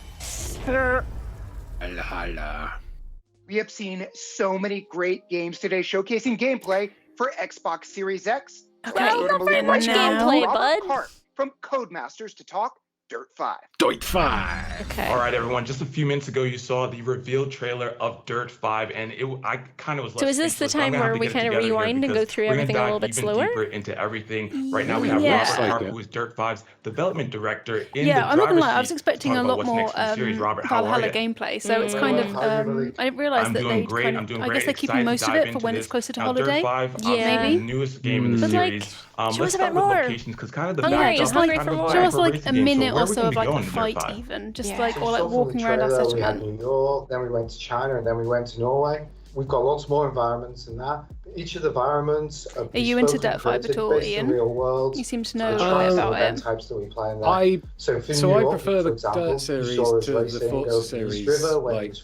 We have seen so many great games today showcasing gameplay for Xbox Series X. Okay, not very much gameplay, bud. Hart from Codemasters to talk Dirt 5. Dirt 5. Okay. All right, everyone. Just a few minutes ago, you saw the reveal trailer of Dirt 5, and I kind of was left So is this the time where we kind of rewind and go through everything a little bit slower? Deeper into everything. Right now, we have Robert Harp, who is Dirt 5's development director in the I'm not gonna lie. I was seat expecting to a talk lot about more what's next in the series. Robert, how are Valhalla you? gameplay. So it's kind of I didn't realize that they kind of, I guess they're keeping most of it for when it's closer to holiday. The newest game in the series. Show us a bit more. Because kind of the just like show us like a minute or so of like a fight, even just like or like walking around our settlement. We had New York, then we went to China, and then we went to Norway. We've got lots more environments than that. Each of the environments are you into Dirt 5 at all, Ian? Real world. You seem to know a bit about it. Types that we play in there. I York, prefer the example, Dirt series to the Forza series. Like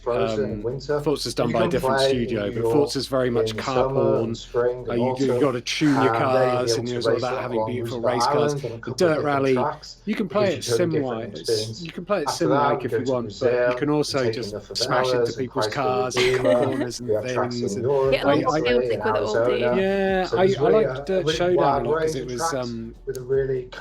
Forza's done by a different studio, but Forza's very much car porn. You got to tune your cars, and it's all about having beautiful race cars. The Dirt Rally, you can play it sim-wise. You can play it sim-like if you want, but you can also just smash into people's cars, and cut corners and things. Yeah, I liked Dirt Showdown a lot because it was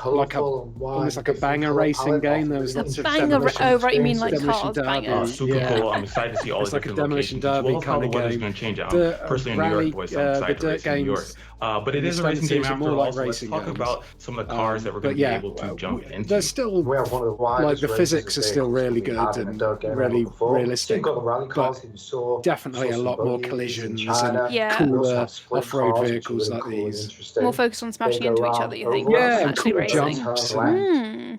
like almost like a banger racing game. There was lots of demolition. Oh, right, you mean like cars banger? Super cool. I'm excited to see all it's the like a different demolition locations. derby kind of game. Going to change out. Personally, in New York, boys, I'm excited to race in New York. But it is a racing game after all. So let's talk about some of the cars that we're going to be able to jump into. They're still like the physics are still really good and really realistic, but definitely a lot more collisions and cooler off-road vehicles like these. More focused on smashing into each other, you think? Yeah, and cool jumps and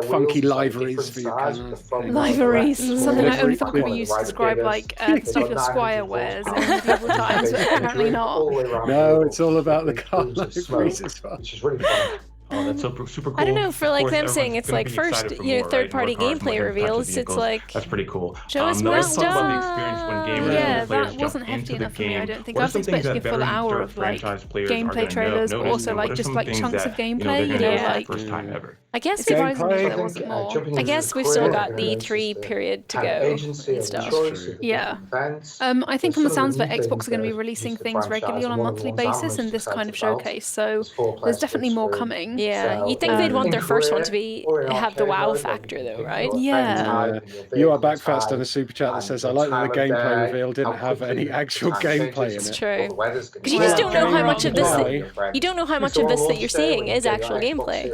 funky liveries for your cars. Liveries, something I only thought could be used to describe like stuff your squire wears in medieval times, but apparently not. No, it's all about the car liveries as well. Which is really fun. Oh, that's super cool. I don't know, for like them saying it's like first, third-party gameplay reveals, it's like... That's pretty cool. Show us more stuff. About the experience when gamers and players that wasn't jump hefty into enough the for me, I game. don't think. I was expecting a full hour of like gameplay trailers, but also like just like chunks of gameplay, like... First time ever. I guess surprisingly there wasn't more. I guess we've still got the E3 period to go and stuff. Yeah. I think from the sounds of it, Xbox are going to be releasing things regularly on a monthly basis in this kind of showcase, so there's definitely more coming. Yeah, you think they'd want their first one to have the wow factor though, right? Yeah. You are back fast on a super chat that says, I like that the gameplay reveal didn't have any actual gameplay in it. It's true. Because you just don't know how much of this that you're seeing is actual gameplay.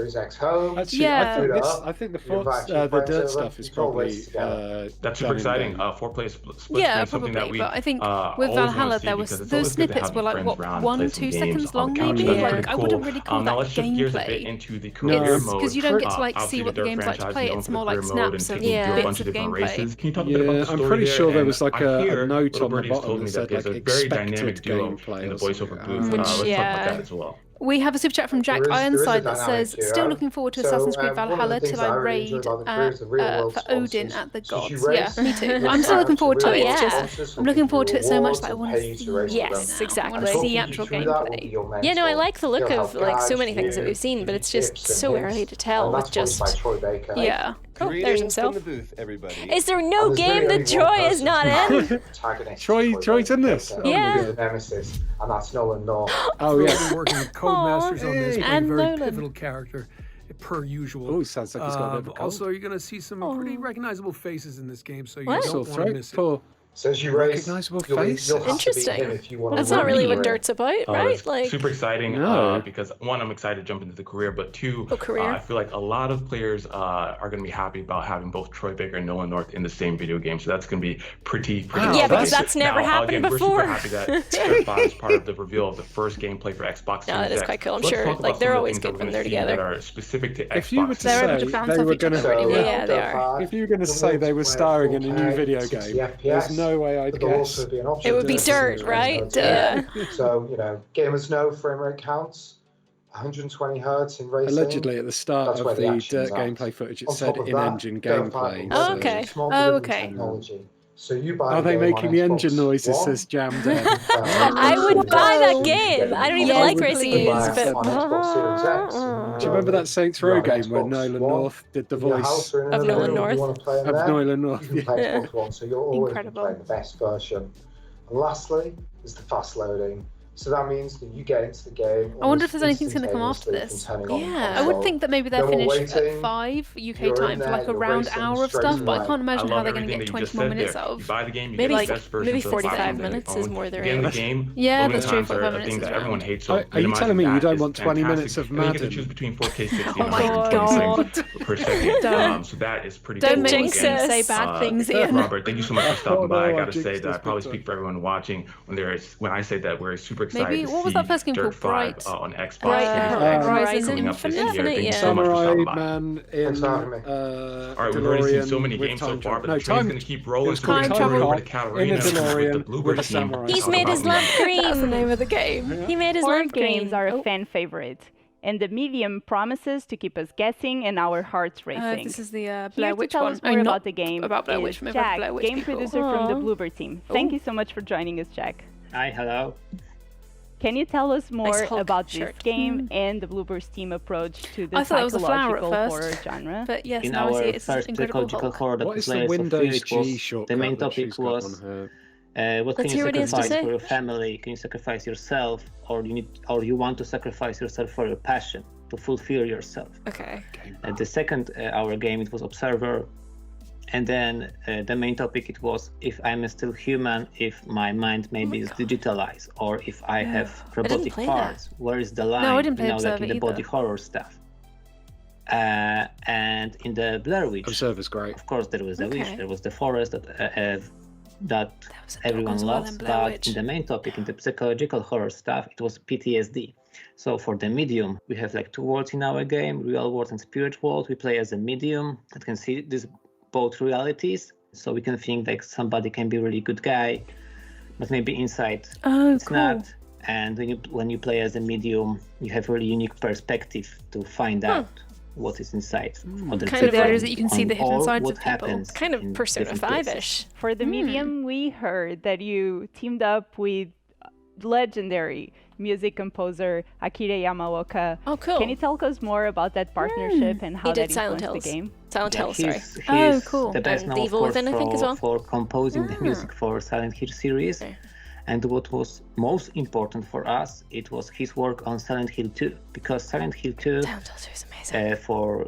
Actually, I think the Dirt stuff is probably that's super exciting. 4-player split screen, something that we but I think with Valhalla there was those snippets were like what 1-2 seconds long maybe. Like I wouldn't really call that gameplay. Into the career mode, because you don't get to like see what the game's like to play. It's more like snaps of bits of gameplay. Can you talk a bit about the story? I'm pretty sure there was like a note on the told bottom me that said there's like a very expected dynamic duo gameplay in the or voiceover something. booth. Let's talk about that as well. We have a super chat from Jack Ironside that says, still looking forward to Assassin's Creed Valhalla till I raid for Odin at the Gods. Yeah, me too. I'm still looking forward to it. It's just, I'm looking forward to it so much that I want to see. Yes, exactly. I want to see actual gameplay. Yeah, no, I like the look of like so many things that we've seen, but it's just so early to tell with just... Yeah. Oh, there's himself. In the booth, everybody. Is there no game that Troy is not in? Troy's in this? Yeah. Nemesis, and that's Nolan North. Oh, yeah. I've been working with Codemasters on this, playing a very Nolan. pivotal character, per usual. Oh, sounds like he's got a bit of a cold. Also, you're going to see some pretty recognizable faces in this game, so you What? don't want to miss it. So as you race, recognizable face. Interesting. That's not really what Dirt's about, right? Like super exciting because one, I'm excited to jump into the career, but two, I feel like a lot of players are going to be happy about having both Troy Baker and Nolan North in the same video game. So that's going to be pretty. Yeah, because that's never happened before. We're super happy that Dirt 5 is part of the reveal of the first gameplay for Xbox Series X. No, that is quite cool. I'm sure. Like they're always good when they're together. That are specific to Xbox. If you were to say they were going to, yeah, they are. If you were going to say they were starring in a new video game, there's no way I'd guess. It would be Dirt, right? Yeah. So, gamers know frame rate counts. 120 hertz in racing. Allegedly, at the start of the Dirt gameplay footage, it said in-engine gameplay. Oh, okay. Technology. So you buy Are they making the engine noises? Says Jammed In. I would buy that game. I don't even like racing games, but. Do you remember that Saints Row game where Nolan North did the voice of Nolan North? Of Nolan North. You can play Xbox One, so you're always playing the best version. And lastly is the fast loading. So that means that you get into the game. I wonder if there's anything going to come after this. Yeah, I would think that maybe they're finished at 5 UK time for like a round hour of stuff, but I can't imagine how they're going to get 20 more minutes out of. Buy the game, maybe 45 minutes is more their aim. Yeah, that's true. 45 minutes is that everyone hates. Are you telling me you don't want 20 minutes of Madden? You can choose between 4K 60 oh my god! Per second. So that is pretty cool. Don't make me say bad things, Ian. Robert, thank you so much for stopping by. I got to say that I probably speak for everyone watching when I say that we're super excited Maybe to what was see that first game Dirt called? 5 Bright. on Xbox Series X Horizon coming up this year. Infinite, Thank you yeah. so much for stopping Samurai by. Man in All right, we've already seen so many with games so time far, travel. but No, the train's time- going to keep rolling. it's So we're called going to Time turn it over to Cop in Katarina a with the DeLorean Bloober with a team. samurai. to He's talk made about his the lamp green. That's the name of the game. He made his Horror lamp green. games are a fan favorite, and the medium promises to keep us guessing and our hearts racing. This is the Blair Here to Witch tell one. us more not about the game about Blair is Witch, maybe Jack, Blair Witch game people. producer from the Aw. Bloober team. Thank you so much for joining us, Jack. Hi, hello. Can you tell us more Hulk about shirt. this game and the Bloober's team approach to the I thought it was a flower at psychological first, horror genre? but yes, In now I see our it. It's first Incredible psychological Hulk. horror that What we is the played so Windows it G was shortcut the main that topic she's got was on her? what Let's can you hear what he has to sacrifice say. for your family? Can you sacrifice yourself, or you want to sacrifice yourself for your passion to fulfill yourself? Okay. The second our game it was Observer, and then the main topic it was if I'm still human, if my mind maybe is digitalized, or if I have robotic play parts. Where is the line? No, I didn't play like Observer in the body either. horror stuff. And in the Blair Witch, Observer's great. of course, there was the Okay. witch, there was the forest that everyone as well loves. in Blair But Witch. in the main topic, in the psychological horror stuff, it was PTSD. So for the medium, we have like two worlds in our game: real world and spirit world. We play as a medium that can see these both realities. So we can think like somebody can be a really good guy, but maybe inside it's cool. not. And when you play as a medium, you have a really unique perspective to find out what is inside. Other Kind of people like- that you can see the hidden or sides what of people. happens Kind of in Persona different places. 5-ish. For the medium, we heard that you teamed up with legendary music composer Akira Yamaoka. Oh, cool. Can you tell us more about that partnership and how He did that Silent influenced the Hills. game? Silent Hills, sorry. He's cool. the best And now, The of Evil course, Within, I think, as well. for composing the music for Silent Hill series. And what was most important for us, it was his work on Silent Hill 2, because Silent Hill 2, for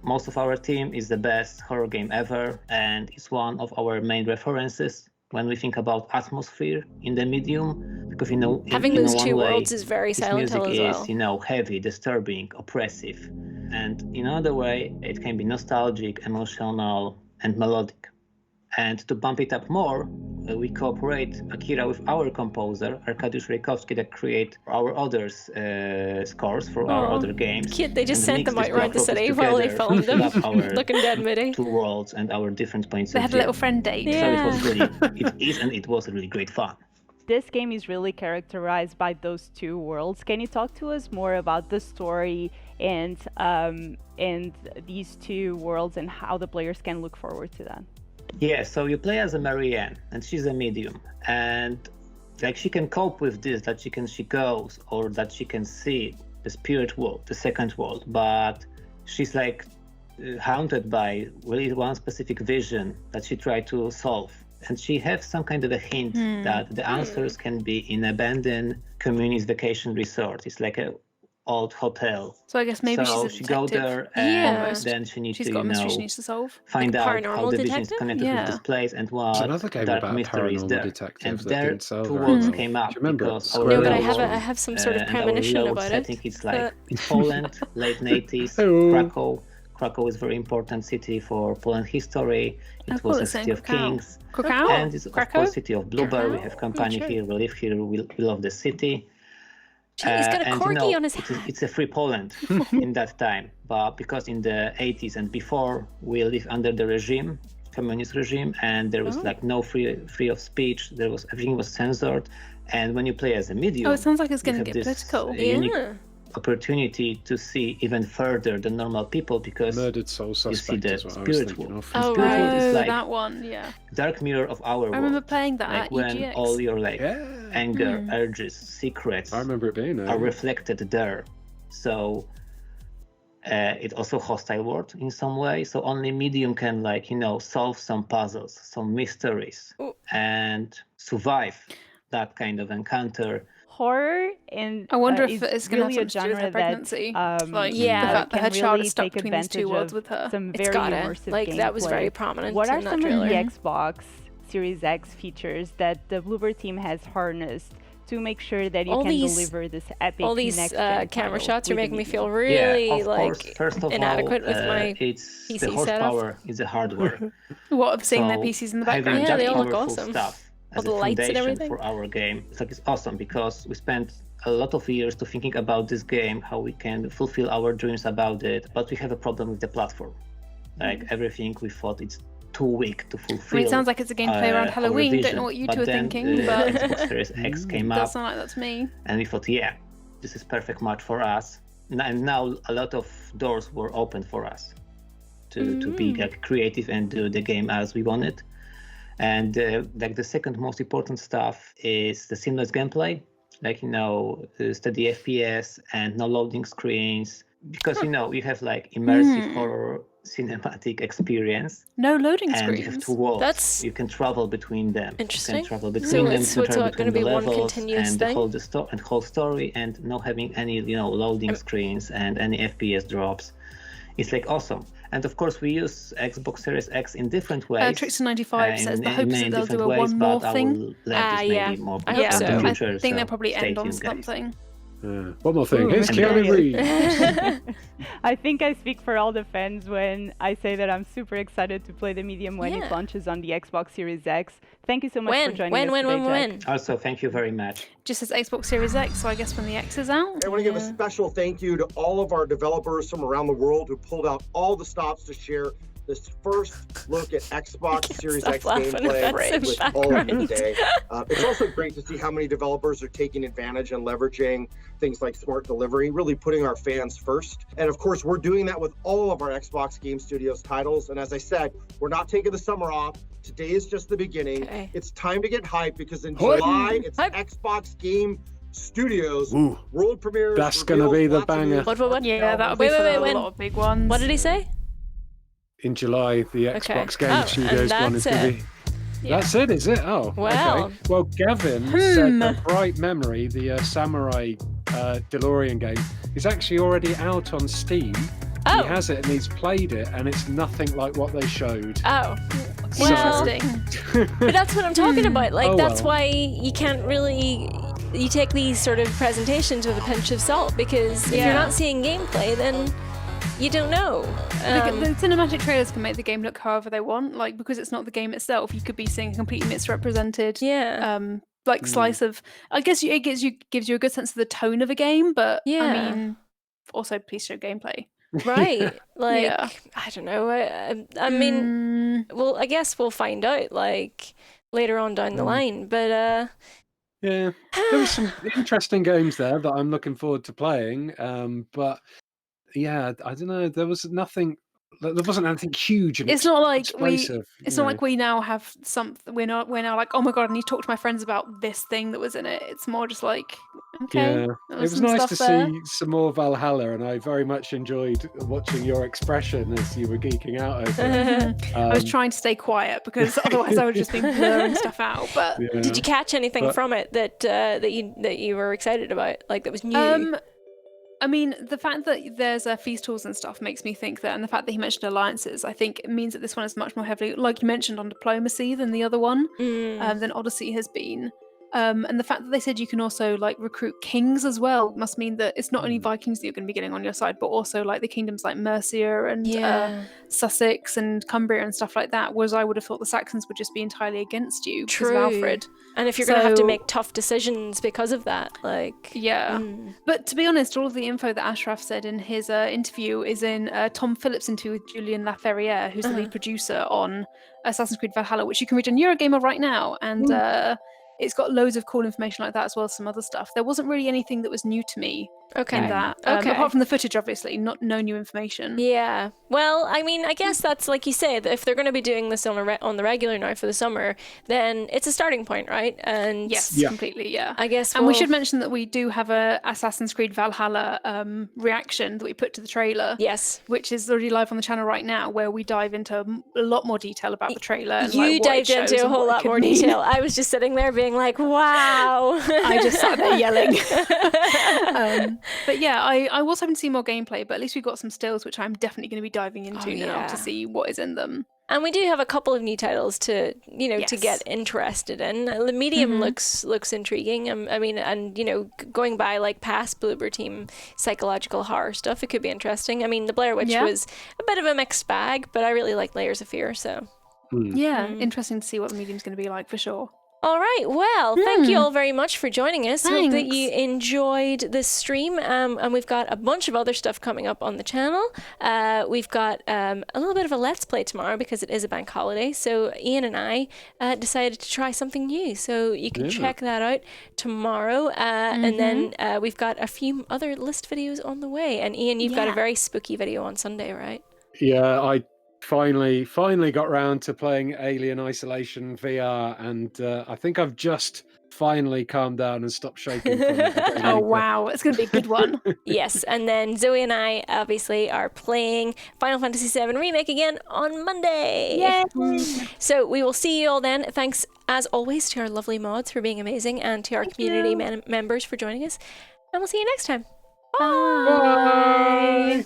most of our team, is the best horror game ever, and it's one of our main references when we think about atmosphere in the medium, because Having in those one two way, worlds is very his Silent Hill music as well. is, heavy, disturbing, oppressive, and in another way, it can be nostalgic, emotional, and melodic. And to bump it up more, we cooperate, Akira, with our composer, Arkadiusz Rejkowski, that create our other scores for our Aw, other games. cute. They just and sent mix them out these around the two city together while they filmed to them. love our Looking dead moody. two worlds and our different points They of had a view. little friend date. So it was really, it is and it was really great fun. This game is really characterized by those two worlds. Can you talk to us more about the story and these two worlds and how the players can look forward to that? Yeah, so you play as a Marianne, and she's a medium, and like she can cope with this, that she goes, or that she can see the spirit world, the second world, but she's like haunted by really one specific vision that she tried to solve. And she has some kind of a hint that the answers can be in abandoned communist vacation resort. It's like a old hotel. So I guess maybe so she's a she go detective. there and Almost. then she needs She's to, got a mystery she needs to solve. find Like a out how paranormal the vision is detective? connected with this place and what There's another game dark about a mystery is paranormal there. detective And that there didn't sell two very worlds well. came up Do you remember because it? our No, but I loads, have some sort of and premonition our load about setting it. it's like Poland, late 80s, Krakow. Krakow is a very important city for Poland history. It was a city of kings. Krakow? And it's of Krakow? course city of Blueberry. We have company sure. here, we live here, we love the city. Gee, he's got a And, corgi on his it is, it's a free Poland in that time. But because in the 80s and before, we lived under the regime, communist regime, and there was like no free of speech. Everything was censored. And when you play as a medium, Oh, it sounds like it's you going to have get this, political. unique opportunity to see even further the normal people because Murdered Soul you see Suspect the is what I was spirit thinking world. of. And Oh, spirit world is right. like That one, yeah. dark mirror of our world. I remember playing that like at when EGX. all your like anger, urges, secrets I remember it being are reflected there. So it also hostile world in some way. So only medium can solve some puzzles, some mysteries, and survive that kind of encounter. Horror and I wonder is if it's going to really have a something to do with genre her pregnancy. that Like, yeah, the fact that can her child really is stuck take between these two advantage worlds of with her. some It's very gotta. immersive Like, that was gameplay. very prominent What in are that some trailer. of the Xbox Series X features that the Bloober team has harnessed to make sure that you All can these- deliver this epic All these next-gen camera title shots are with the making me medium? feel really yeah, of course. like First of inadequate all, with my it's PC the setup. horsepower is the hardware. What, of seeing their So PCs in the having background? Yeah, that they all look powerful awesome. stuff as a foundation for our game. It's awesome because we spent a lot of years to thinking about this game, how we can fulfill our dreams about it, but we have a problem with the platform. Like everything we thought it's too weak to fulfill. I mean, it sounds like it's a gameplay around Halloween. Don't know what you two are thinking, but Xbox Series X came up. Doesn't sound like that's me. And we thought, yeah, this is perfect match for us. And now a lot of doors were opened for us to be like creative and do the game as we want it. And like the second most important stuff is the seamless gameplay, like steady FPS and no loading screens, because you have like immersive horror cinematic experience. No loading and screens. You have two walls. You can travel between them. Interesting. You can travel between them. So it's going to be one continuous thing. And whole story, and not having any loading screens and any FPS drops. It's like awesome. And of course, we use Xbox Series X in different ways. Trickster95 says the hope is that they'll do one more thing. More I hope so. Future, I think they'll probably end on something. One more thing. Here's Keanu Reeves. I think I speak for all the fans when I say that I'm super excited to play the medium when it launches on the Xbox Series X. Thank you so much for joining us today, Jack. Also, thank you very much. Just as Xbox Series X, so I guess when the X is out. I want to give a special thank you to all of our developers from around the world who pulled out all the stops to share this first look at Xbox Series X gameplay with all of you today. It's also great to see how many developers are taking advantage and leveraging things like smart delivery, really putting our fans first. And of course, we're doing that with all of our Xbox Game Studios titles. And as I said, we're not taking the summer off. Today is just the beginning. Okay. It's time to get hyped because in July, it's Xbox Game Studios world premieres. That's going to be the banger. What? Yeah, that'll be a lot of big ones. What did he say? In July, the Xbox Game Studios one is going to be. Yeah. That's it, is it? Oh, well. Okay. Well, Gavin said that Bright Memory, the samurai DeLorean game, is actually already out on Steam. He has it and he's played it, and it's nothing like what they showed. Oh, well, interesting. But that's what I'm talking about. Like, that's why you can't really. You take these sort of presentations with a pinch of salt, because if you're not seeing gameplay, then you don't know. The cinematic trailers can make the game look however they want. Like, because it's not the game itself, you could be seeing a completely misrepresented slice of. I guess it gives you a good sense of the tone of a game, but I mean, also please show gameplay. Right. Like, I don't know. I mean, well, I guess we'll find out like later on down the line, but yeah, there were some interesting games there that I'm looking forward to playing, but yeah, I don't know. There was nothing. There wasn't anything huge. And it's not like It's not like we now have something. We're now like, oh my god, I need to talk to my friends about this thing that was in it. It's more just like, okay. Yeah, it was nice to see some more Valhalla, and I very much enjoyed watching your expression as you were geeking out over it. I was trying to stay quiet because otherwise I would just be blurring stuff out. But did you catch anything from it that you were excited about, like that was new? I mean, the fact that there's feast halls and stuff makes me think that, and the fact that he mentioned alliances, I think it means that this one is much more heavily, like you mentioned, on diplomacy than the other one, than Odyssey has been. And the fact that they said you can also like recruit kings as well must mean that it's not only Vikings that you're going to be getting on your side, but also like the kingdoms like Mercia and Sussex and Cumbria and stuff like that. Whereas I would have thought the Saxons would just be entirely against you because of Alfred. And if you're going to have to make tough decisions because of that, like But to be honest, all of the info that Ashraf said in his interview is in Tom Phillips' interview with Julien Laferriere, who's the lead producer on Assassin's Creed Valhalla, which you can read on Eurogamer right now, and. It's got loads of cool information like that, as well as some other stuff. There wasn't really anything that was new to me in that. Apart from the footage, obviously, no new information. Yeah. Well, I mean, I guess that's like you say, that if they're going to be doing this on the regular now for the summer, then it's a starting point, right? And yes, completely, yeah. I guess. And we should mention that we do have a Assassin's Creed Valhalla reaction that we put to the trailer. Yes. Which is already live on the channel right now, where we dive into a lot more detail about the trailer. And, you dived into a whole lot more detail. I was just sitting there being like, wow. I just sat there yelling. But yeah, I was hoping to see more gameplay, but at least we've got some stills, which I'm definitely going to be diving into now to see what is in them. And we do have a couple of new titles to to get interested in. The medium looks intriguing. I mean, and going by like past Bloober Team psychological horror stuff, it could be interesting. I mean, the Blair Witch was a bit of a mixed bag, but I really like Layers of Fear. So interesting to see what the medium's going to be like for sure. All right. Well, thank you all very much for joining us. Hope that you enjoyed this stream. And we've got a bunch of other stuff coming up on the channel. We've got a little bit of a Let's Play tomorrow because it is a bank holiday. So Ian and I decided to try something new. So you can check that out tomorrow. And then we've got a few other list videos on the way. And Ian, you've got a very spooky video on Sunday, right? Yeah, I finally got round to playing Alien Isolation VR, and I think I've just finally calmed down and stopped shaking from it. Oh wow, it's going to be a good one. Yes, and then Zoe and I obviously are playing Final Fantasy VII Remake again on Monday. Yay! So we will see you all then. Thanks as always to our lovely mods for being amazing and to our community members for joining us. And we'll see you next time. Bye! Bye.